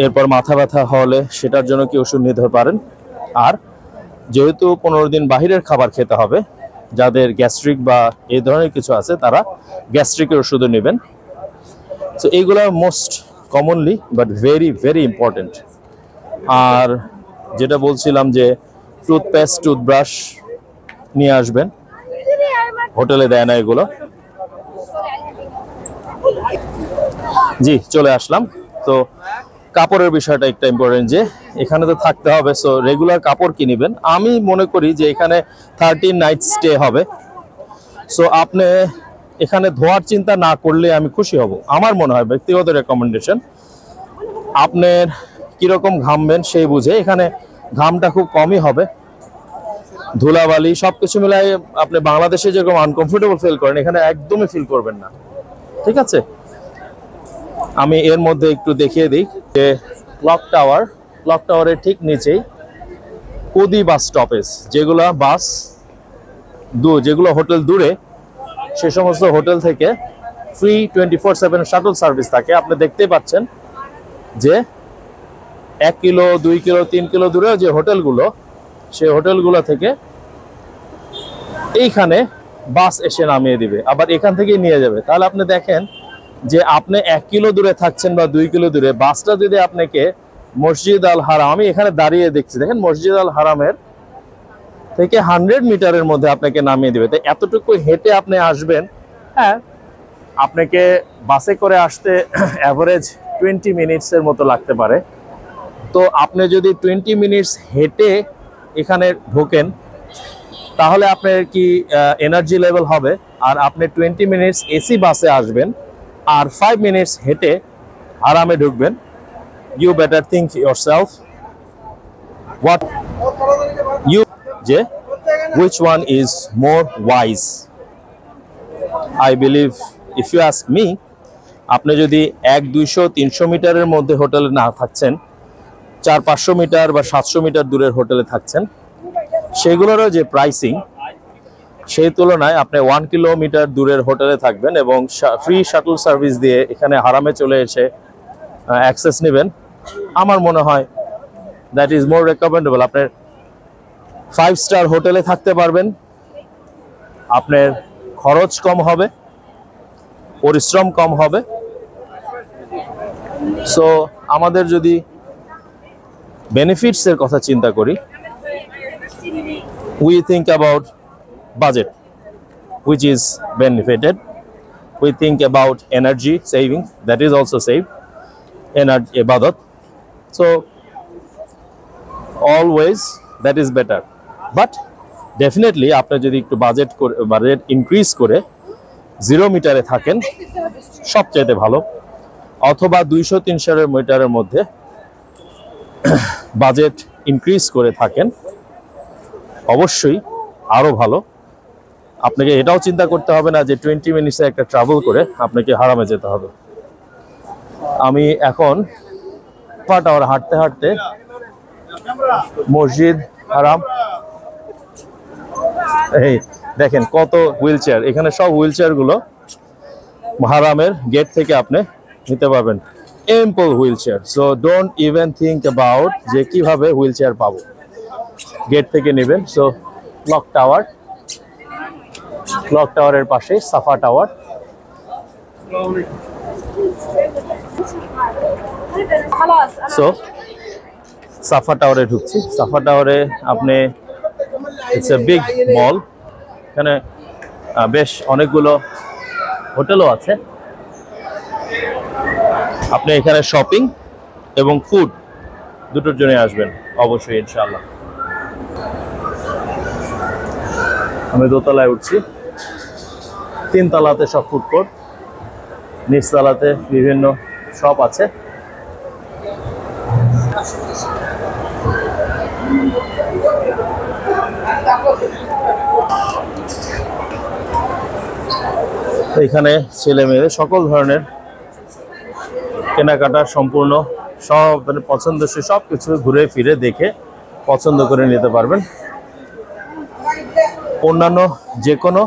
এরপর মাথা ব্যথা হলে সেটার জন্য কি ওষুধ নিতে পারেন। আর যেহেতু 15 দিন বাহিরের খাবার খেতে হবে, যাদের গ্যাস্ট্রিক বা এই ধরনের কিছু আছে তারা গ্যাস্ট্রিকের ওষুধও নেবেন। তো এইগুলো most commonly but very very important. আর যেটা বলছিলাম যে টুথপেস্ট, টুথব্রাশ নিয়ে আসবেন, হোটেলে দেয় না এগুলো। জি, চলে আসলাম। তো কাপড়ের বিষয়টা একটা ইম্পর্টেন্ট, যে এখানে তো থাকতে হবে, সো রেগুলার কাপড় কি নেবেন। আমি মনে করি যে এখানে 13 নাইট স্টে হবে, সো আপনি এখানে ধোয়ার চিন্তা না করলে আমি খুশি হব। আমার মনে হয় ব্যক্তিগত রেকমেন্ডেশন, আপনার কিরকম ঘামবেন সেই বুঝে এখানে ঘামটা খুব কমই হবে। ধুলাবালি সবকিছু মিলাই আপনি বাংলাদেশে যেরকম আনকমফোর্টেবল ফিল করেন, এখানে একদমই ফিল করবেন না, ঠিক আছে। আমি এর মধ্যে একটু দেখিয়ে দিই যে ক্লক টাওয়ারের ঠিক নিচেই কোদি বাস স্টপেজ, যেগুলো বাস যেগুলো হোটেল দূরে, সে সমস্ত হোটেল থেকে ফ্রি 24/7 শাটল সার্ভিস থাকে। আপনি দেখতেই পাচ্ছেন যে 1 কিলো, 2 কিলো, 3 কিলো দূরে যে হোটেলগুলো, সেই হোটেলগুলো থেকে এইখানে বাস এসে নামিয়ে দিবে, আবার এখান থেকেই নিয়ে যাবে। তাহলে আপনি দেখেন যে আপনি 1 কিলো দূরে থাকছেন বা 2 কিলো দূরে, বাসটা যদি আপনাকে মসজিদ আল হারাম, আমি এখানে দাঁড়িয়ে দেখছি, দেখেন মসজিদ আল হারামের থেকে 100 মিটারের মধ্যে আপনাকে নামিয়ে দিবে। তাই এতটুকু হেঁটে আপনি আসবেন। হ্যাঁ, আপনাকে বাসে করে আসতে অ্যাভারেজ 20 মিনিটসের মতো লাগতে পারে। তো আপনি যদি 20 মিনিটস হেঁটে এখানে ঢোকেন, তাহলে আপনার কি এনার্জি লেভেল হবে। আর আপনি 20 মিনিটস এসি বাসে আসবেন আর 5 মিনিটস হেঁটে আরামে ঢুকবেন। You better think yourself what you, যে which one is more wise. I believe, if you ask me, আপনি যদি 100-200-300 মিটারের মধ্যে হোটেলে না থাকছেন, 400-500 মিটার বা 700 মিটার দূরের হোটেলে থাকছেন, সেগুলোরও যে প্রাইসিং, সেই তুলনায় আপনি 1 কিলোমিটার দূরের হোটেলে থাকবেন এবং ফ্রি শাটল সার্ভিস দিয়ে এখানে হারামে চলে এসে অ্যাক্সেস নেবেন। আমার মনে হয় দ্যাট ইজ মোর রেকমেন্ডেবল। আপনার 5 স্টার হোটেলে থাকতে পারবেন, আপনার খরচ কম হবে, পরিশ্রম কম হবে। সো আমাদের যদি বেনিফিটস এর কথা চিন্তা করি, we think about budget. which is benefited. We think about energy saving, that is also saved, energy ibadat. So always that is better, but definitely আপনি যদি একটু বাজেট ইনক্রিজ করে 0 মিটারে থাকেন সবচেয়ে ভালো, অথবা 200-300 মিটারের মধ্যে বাজেট ইনক্রিজ করে থাকেন অবশ্যই আরো ভালো। আপনাকে এটাও চিন্তা করতে হবে না যে 20 মিনিটসে একটা ট্রাভেল করে আপনাকে হারামে যেতে হবে। আমি এখন টাওয়ার হাঁটতে হাঁটতে মসজিদ হারাম, এই দেখেন কত হুইল চেয়ার, এখানে সব হুইল চেয়ার গুলো হারামের গেট থেকে আপনি নিতে পারবেন, ample wheelchair. So don't even think about যে কিভাবে হুইল চেয়ার পাবো, গেট থেকে নেবেন। সো ক্লক টাওয়ারের পাশে সাফা টাওয়ার। সো সাফা টাওয়ারে ঢুকছি। সাফা টাওয়ারে আপনি ইটস এ বিগ মল, এখানে বেশ অনেকগুলো হোটেলও আছে। আপনি এখানে শপিং এবং ফুড দুটোর জন্য আসবেন অবশ্যই ইনশাআল্লাহ। আমি দোতলায় উঠছি, 3 তলাতে সব ফুড কোর্ট, নিচ তলাতে বিভিন্ন শপ আছে। এখানে ছেলে মেয়েদের সকল ধরনের কেনাকাটা সম্পূর্ণ সব পছন্দসই সবকিছু ঘুরে ফিরে দেখে পছন্দ করে নিতে পারবেন। অন্যান্য যে কোনো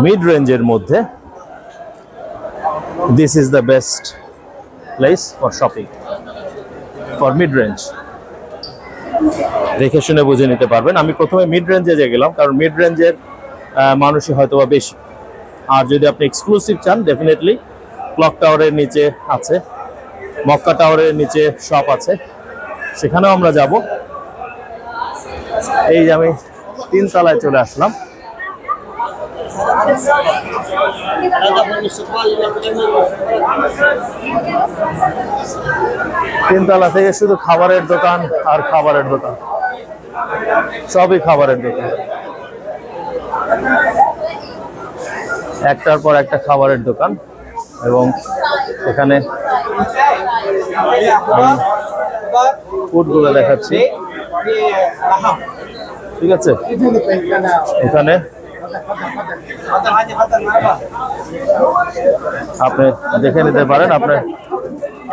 মিড রেঞ্জের মধ্যে this is the best place for shopping for mid range. দেখে শুনে বুঝে নিতে পারবেন। আমি প্রথমে মিড রেঞ্জে গেলাম কারণ মিড রেঞ্জের মানুষই হয়তোবা বেশি। আর যদি আপনি এক্সক্লুসিভ চান ডেফিনেটলি ক্লক টাওয়ারের নিচে আছে, মক্কা টাওয়ারের নিচে শপ আছে, সেখানেও আমরা যাব। এই যে আমি 3 তলায় চলে আসলাম। তিনতলা থেকে শুধু খাবারের দোকান আর খাবারের দোকান, সবই খাবারের দোকান, একটার পর একটা খাবারের দোকান। এবং এখানে আমি ফুডগুলো দেখাচ্ছি, ঠিক আছে? এখানে আপনি দেখে নিতে পারেন, আপনি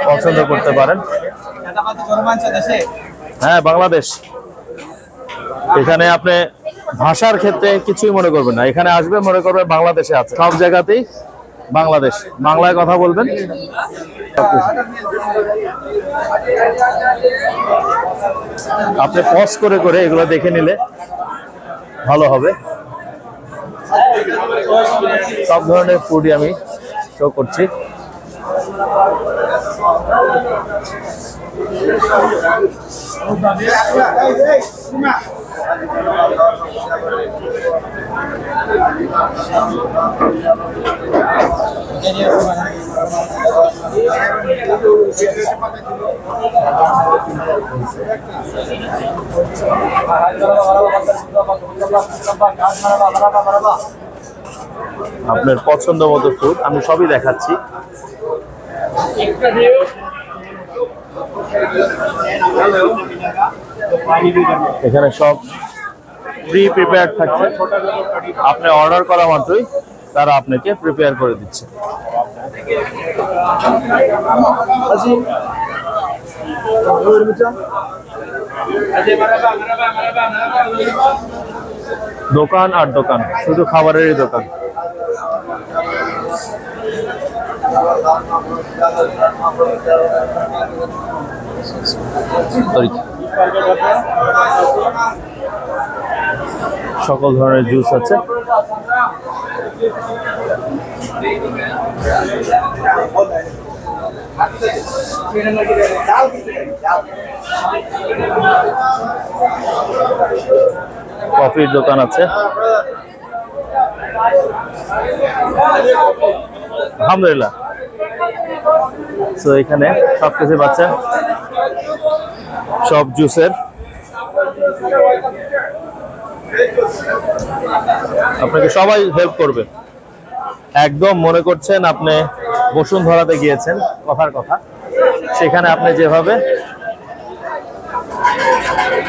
পছন্দ করতে পারেন। হ্যাঁ, বাংলাদেশ। এখানে আপনি ভাষার ক্ষেত্রে কিছুই মনে করবেন না, এখানে আসবে মনে করবেন বাংলাদেশে আছে। সব জায়গাতেই বাংলাদেশ, বাংলায় কথা বলবেন। আপনি পজ করে করে এগুলো দেখে নিলে ভালো হবে। সব ধরনের ফুডই আমি শো করছি। আপনার পছন্দ মতো ফুড আমি সবই দেখাচ্ছি। এখানে সব প্রি প্রিপেয়ার থাকছে, আপনি অর্ডার করা মাত্রই তারা আপনাকে প্রিপেয়ার করে দিচ্ছে। দোকান আর দোকান, শুধু খাবারেরই দোকান। সকল ধরনের জুস আছে। কফির দোকান আছে। আলহামদুলিল্লাহ। তো এখানে সব কিছু পাচ্ছেন, সব জুসের। আপনাকে সবাই হেল্প করবে। একদম মনে করছেন আপনি বসুন্ধরাতে গিয়েছেন, কথার কথা। সেখানে আপনি যেভাবে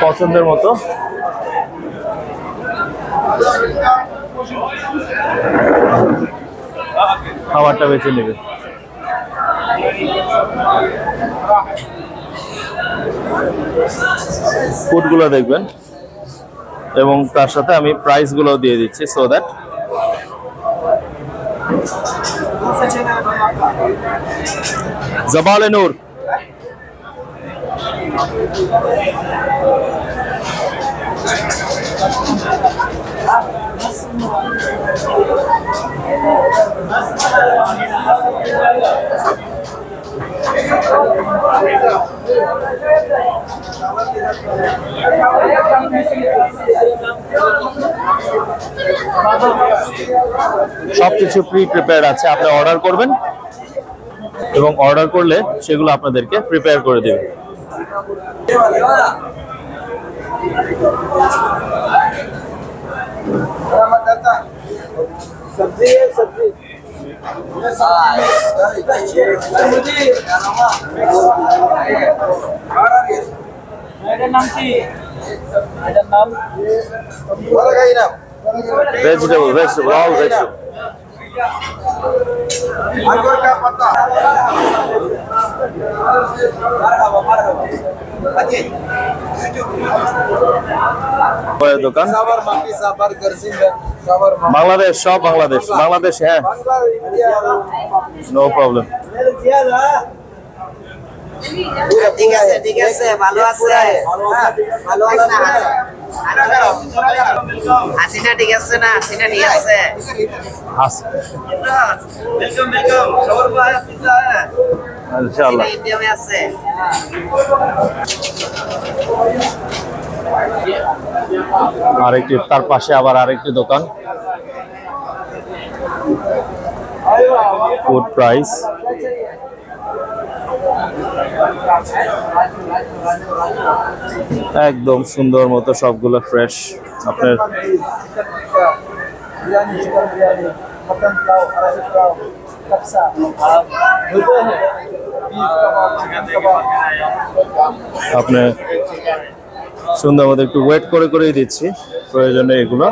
পছন্দের মতো খাবারটা বেছে নেবে। ফুডগুলো দেখবেন এবং তার সাথে আমি প্রাইসগুলো দিয়ে দিচ্ছি, সো দ্যাট জবালে নূর। সবকিছু প্রিপেয়ার আছে, আপনি অর্ডার করবেন এবং অর্ডার করলে সেগুলো আপনাদেরকে প্রিপেয়ার করে দেবে। Vegetable, all vegetable. দোকান বাংলাদেশ, সব বাংলাদেশ, বাংলাদেশ। হ্যাঁ, নো প্রবলেম। ঠিক আছে, ঠিক আছে, ভালো আছে, ভালো আছে না? হাসিনা ঠিক আছে না? হাসিনা ঠিক আছে? ইনশাআল্লাহ। ইন্ডিয়ামে আছে। আরেকটি, তার পাশে আবার আরেকটি দোকান, ফুড প্রাইস। একদম সুন্দর মতো সবগুলো ফ্রেশ। আপনার আপনি সুন্দর মতো একটু ওয়েট করে করেই দিচ্ছি, প্রয়োজনে এগুলো।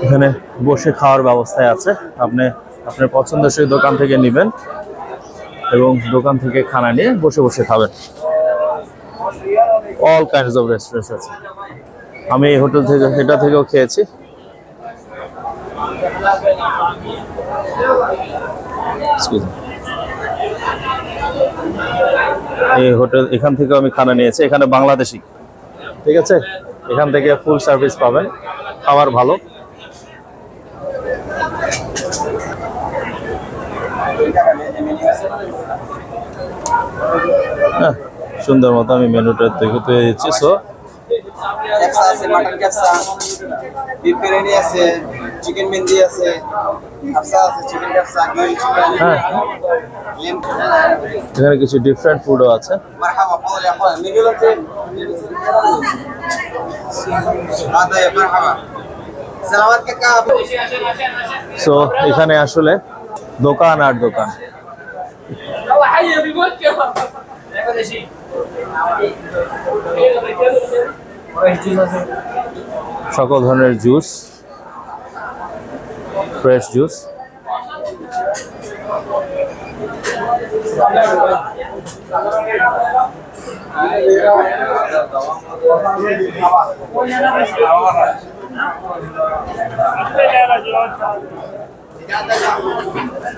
এখানে বসে খাওয়ার ব্যবস্থায় আছে, আপনি আপনার পছন্দসই দোকান থেকে নেবেন এবং দোকান থেকে খানা নিয়ে বসে বসে খাবেন। অল কাইন্ডস অফ রেস্টুরেন্টস আছে। আমি এই হোটেল থেকে, এটা থেকেও খেয়েছি। এই হোটেল, এখান থেকেও আমি খানা নিয়েছি। এখানে বাংলাদেশি, ঠিক আছে, এখান থেকে ফুল সার্ভিস পাবেন, খাবার ভালো। সুন্দর মতো আমি মেনুটা তৈরি দিচ্ছি। সো ক্যাপসা আছে, মাটন ক্যাপসা, বিফ বিরিয়ানি আছে, চিকেন মেহেন্দি আছে, ক্যাপসা আছে, চিকেন ক্যাপসা, গ্রিল চিকেন। হ্যাঁ, এখানে কিছু ডিফারেন্ট ফুডও আছে। মারহাবা, ফাদল ইয়া আখওয়ান, মিগুলাতে هذا يا مرحبا سلامات কাকা। সো এখানে আসলে দোকান আর দোকান। সকল ধরনের জুস, ফ্রেশ জুস।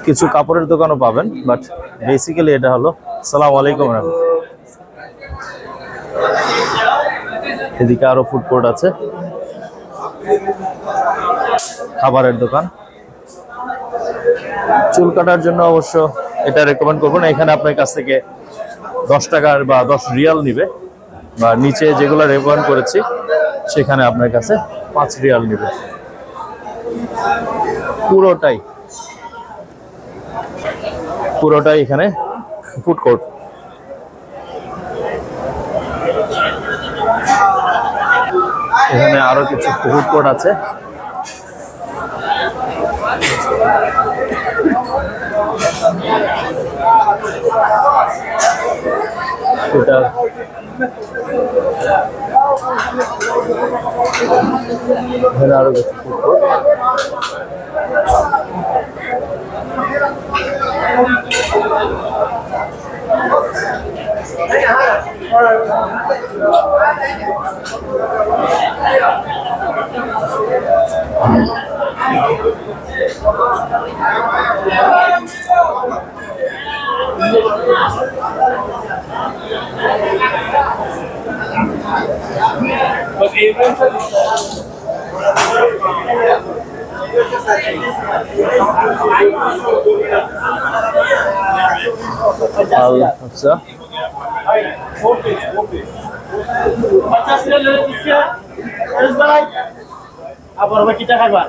কিছু কাপড়ের দোকানও পাবেন, বাট বেসিক্যালি এটা হলো। আসসালামু আলাইকুম। এদিকে আরো ফুড কোর্ট আছে, খাবারের দোকান। চুল কাটার জন্য অবশ্য এটা রেকমেন্ড করবো না, এখানে আপনার কাছ থেকে 10 টাকার বা 10 রিয়াল নিবে, বা নিচে যেগুলো রেকমেন্ড করেছি সেখানে আপনার কাছে 5 রিয়াল নিবে। পুরোটাই এখানে ফুড কোর্ট। এখানে আরো কিছু ফুড কোর্ট আছে। এটা এখানে আরো কিছু ফুড কোর্ট। আচ্ছা, আবার বাকি টাকা খাবার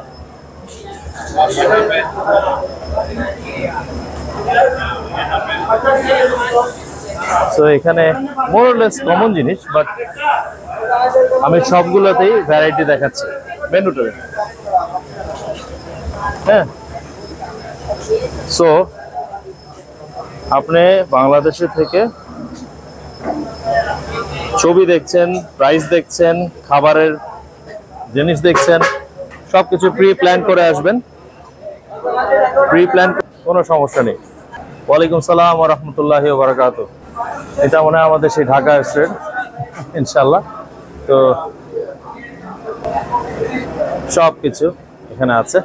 সো এখানে মোর অর লেস কমন জিনিস, বাট আমি সবগুলোতেই ভ্যারাইটি দেখাচ্ছি মেনুটা। হ্যাঁ, সো আপনি বাংলাদেশে থেকে ছবি দেখছেন, প্রাইস দেখছেন, খাবারের জিনিস দেখছেন, সবকিছু প্রি প্ল্যান করে আসবেন। প্রি প্ল্যান কোনো সমস্যা নেই। ওয়ালাইকুম সালাম ওয়া রাহমাতুল্লাহি ওয়া বারাকাতুহু। এটা মনে হয় আমাদের সেই ঢাকা রেস্টুরেন্ট ইনশাআল্লাহ। তো সব কিছু এখানে আছে।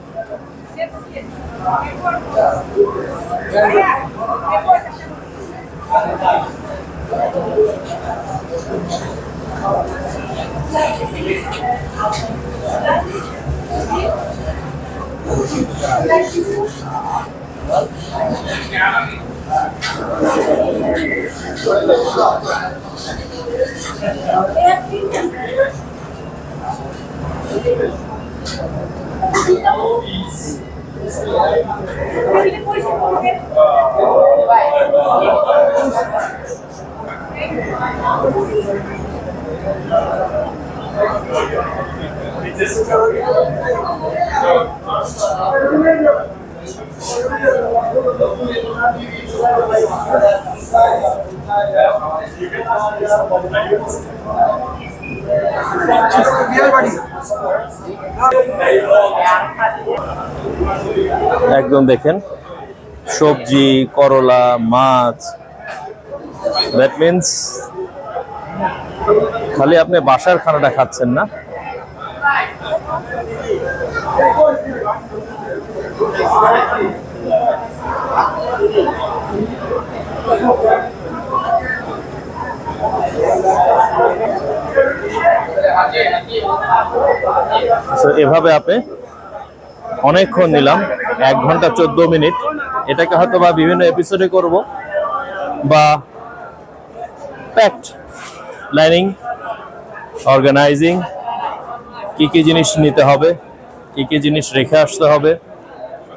একদম দেখেন সবজি, করলা, মাছ। দ্যাট মিন্স খালি আপনি বাসার খানাটা খাচ্ছেন না, এভাবে আপনি অনেকক্ষণ নিলাম, 1 ঘন্টা 14 মিনিট। এটাকে হয়তো বা বিভিন্ন এপিসোডে করব, বা প্যাকড প্ল্যানিং, অর্গানাইজিং, কি কি জিনিস নিতে হবে, কি কি জিনিস রেখে আসতে হবে,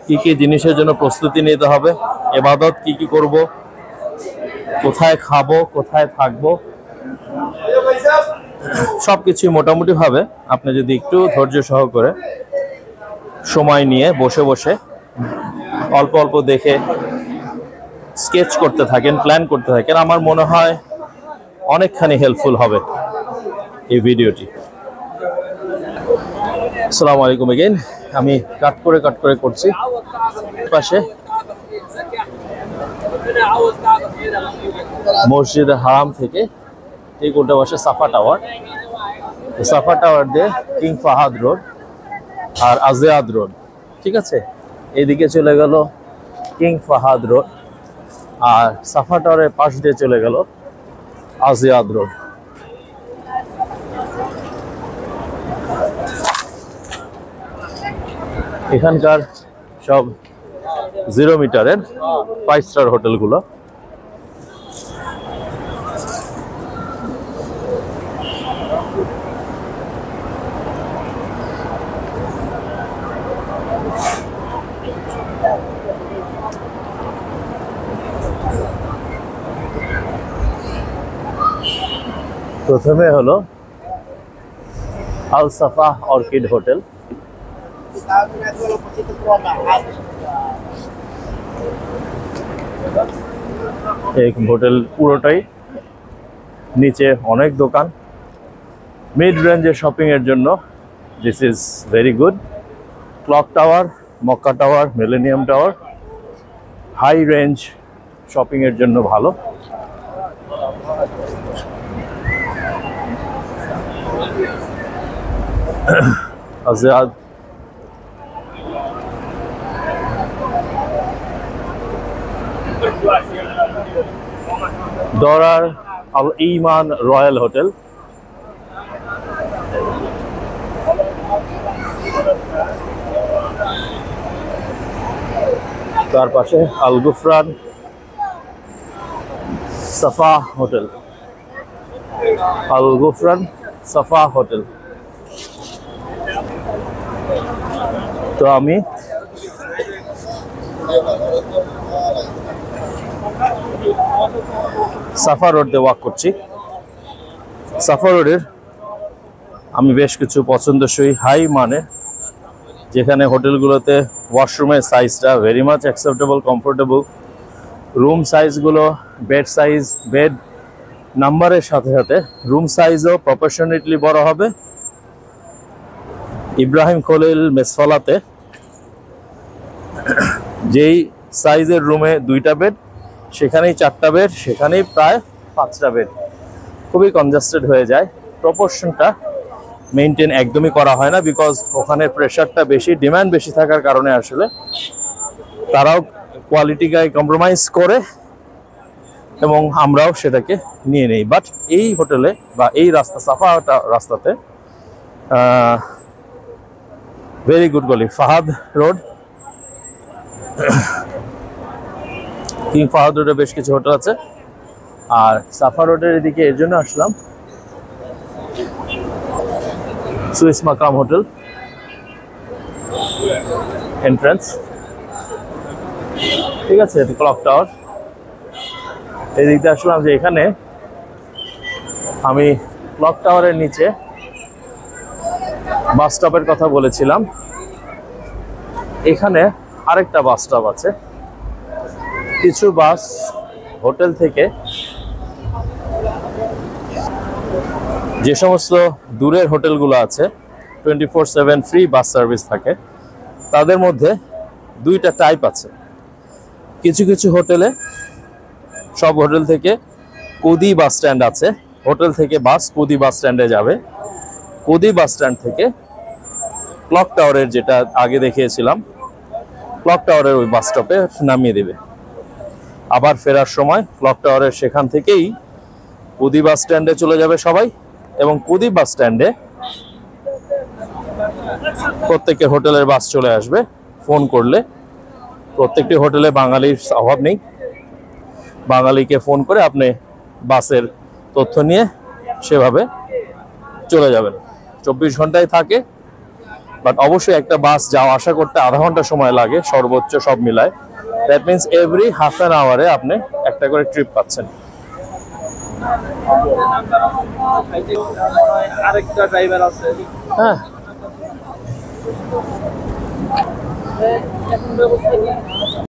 কি কি জিনিসের জন্য প্রস্তুতি নিতে হবে, ইবাদত কি কি করব, কোথায় খাবো, কোথায় থাকবো, সবকিছু মোটামুটি ভাবে আপনি যদি একটু ধৈর্য সহকারে সময় নিয়ে বসে বসে অল্প অল্প দেখে স্কেচ করতে থাকেন, প্ল্যান করতে থাকেন, আমার মনে হয় অনেকখানি হেল্পফুল হবে এই ভিডিওটি। আসসালামু আলাইকুম এগেইন। আমি কাট করে করছি। পাশে মসজিদ হারাম থেকে ঠিক উল্টা পাশে সাফা টাওয়ার, সাফা টাওয়ার দিয়ে কিং ফাহাদ রোড আর আজিয়াদ রোড, ঠিক আছে। এদিকে চলে গেল কিং ফাহাদ রোড, আর সাফা টাওয়ারের পাশ দিয়ে চলে গেল আজিয়াদ রোড। এখানকার সব 0 মিটারের 5 স্টার হোটেলগুলো। প্রথমে হলো আল সাফা অর্কিড হোটেল। এই হোটেল পুরোটাই নিচে অনেক দোকান, মিড রেঞ্জের শপিং এর জন্য this is very good. Clock tower, Mecca tower, Millennium tower high range shopping এর জন্য ভালো। আজাদ দরার আল ইমান রয়্যাল হোটেল, তার পাশে আল গুফরান সাফা হোটেল, আল গুফরান সাফা হোটেল। তো আমি সাফা রোড দিয়ে ওয়াক করছি। সাফা রোডের আমি বেশ কিছু পছন্দসই হাই মানে, যেখানে হোটেলগুলোতে ওয়াশরুমের সাইজটা very much acceptable, comfortable, room সাইজগুলো বেড সাইজ, বেড নাম্বারের সাথে সাথে রুম সাইজও প্রপোর্শনেটলি বড় হবে। ইব্রাহিম খলিল মেসফালাতে যেই সাইজের রুমে 2টা বেড, সেখানেই 4টা বেড, সেখানেই প্রায় 5টা বেড। খুবই কনজাস্টেড হয়ে যায়, প্রপোর্শনটা মেনটেন একদমই করা হয় না, বিকজ ওখানে প্রেশারটা বেশি, ডিমান্ড বেশি থাকার কারণে আসলে তারাও কোয়ালিটিকে কম্প্রোমাইজ করে এবং আমরাও সেটাকে নিয়ে নেই। বাট এই হোটেলে বা এই রাস্তা সাফা রাস্তাতে ভেরি গুড গলি। ফাহাদ রোড, কিং ফাহাদ রোডে বেশ কিছু হোটেল আছে। আর সাফা রোডের এদিকে এর জন্য আসলাম, সুইস মাকাম হোটেল এন্ট্রান্স, ঠিক আছে। ক্লক টাওয়ার, এই দিক দিয়ে আসলাম যে এখানে আমি ক্লক টাওয়ারের নিচে বাস স্টপের কথা বলেছিলাম, এখানে আরেকটা বাস স্টপ আছে। কিছু বাস হোটেল থেকে যে সমস্ত দূরের হোটেলগুলো আছে 24/7 ফ্রি বাস সার্ভিস থাকে, তাদের মধ্যে 2টা টাইপ আছে। কিছু কিছু হোটেলে, সব হোটেল থেকে কুদি বাস স্ট্যান্ড আছে, হোটেল থেকে বাস কুদি বাস স্ট্যান্ডে যাবে, কুদি বাস স্ট্যান্ড থেকে ক্লক টাওয়ারের, যেটা আগে দেখিয়েছিলাম, ক্লক টাওয়ারের ওই বাস স্টপে নামিয়ে দেবে। আবার ফেরার সময় ক্লক টাওয়ারের সেখান থেকেই কুদি বাস স্ট্যান্ডে চলে যাবে সবাই, এবং কুদি বাস স্ট্যান্ডে প্রত্যেকের হোটেলের বাস চলে আসবে। ফোন করলে, প্রত্যেকটি হোটেলে বাঙালির অভাব নেই, বাঙালিকে ফোন করে আপনি বাসের তথ্য নিয়ে সেভাবে চলে যাবেন। 24 ঘন্টায় থাকে, বাট অবশ্যই একটা বাস যাওয়া আসা করতে আধা ঘন্টা সময় লাগে সর্বোচ্চ, সব মিলায়। That means every half an আওয়ারে আপনি একটা করে ট্রিপ পাচ্ছেন। আরেকটা ড্রাইভার আছে, হ্যাঁ।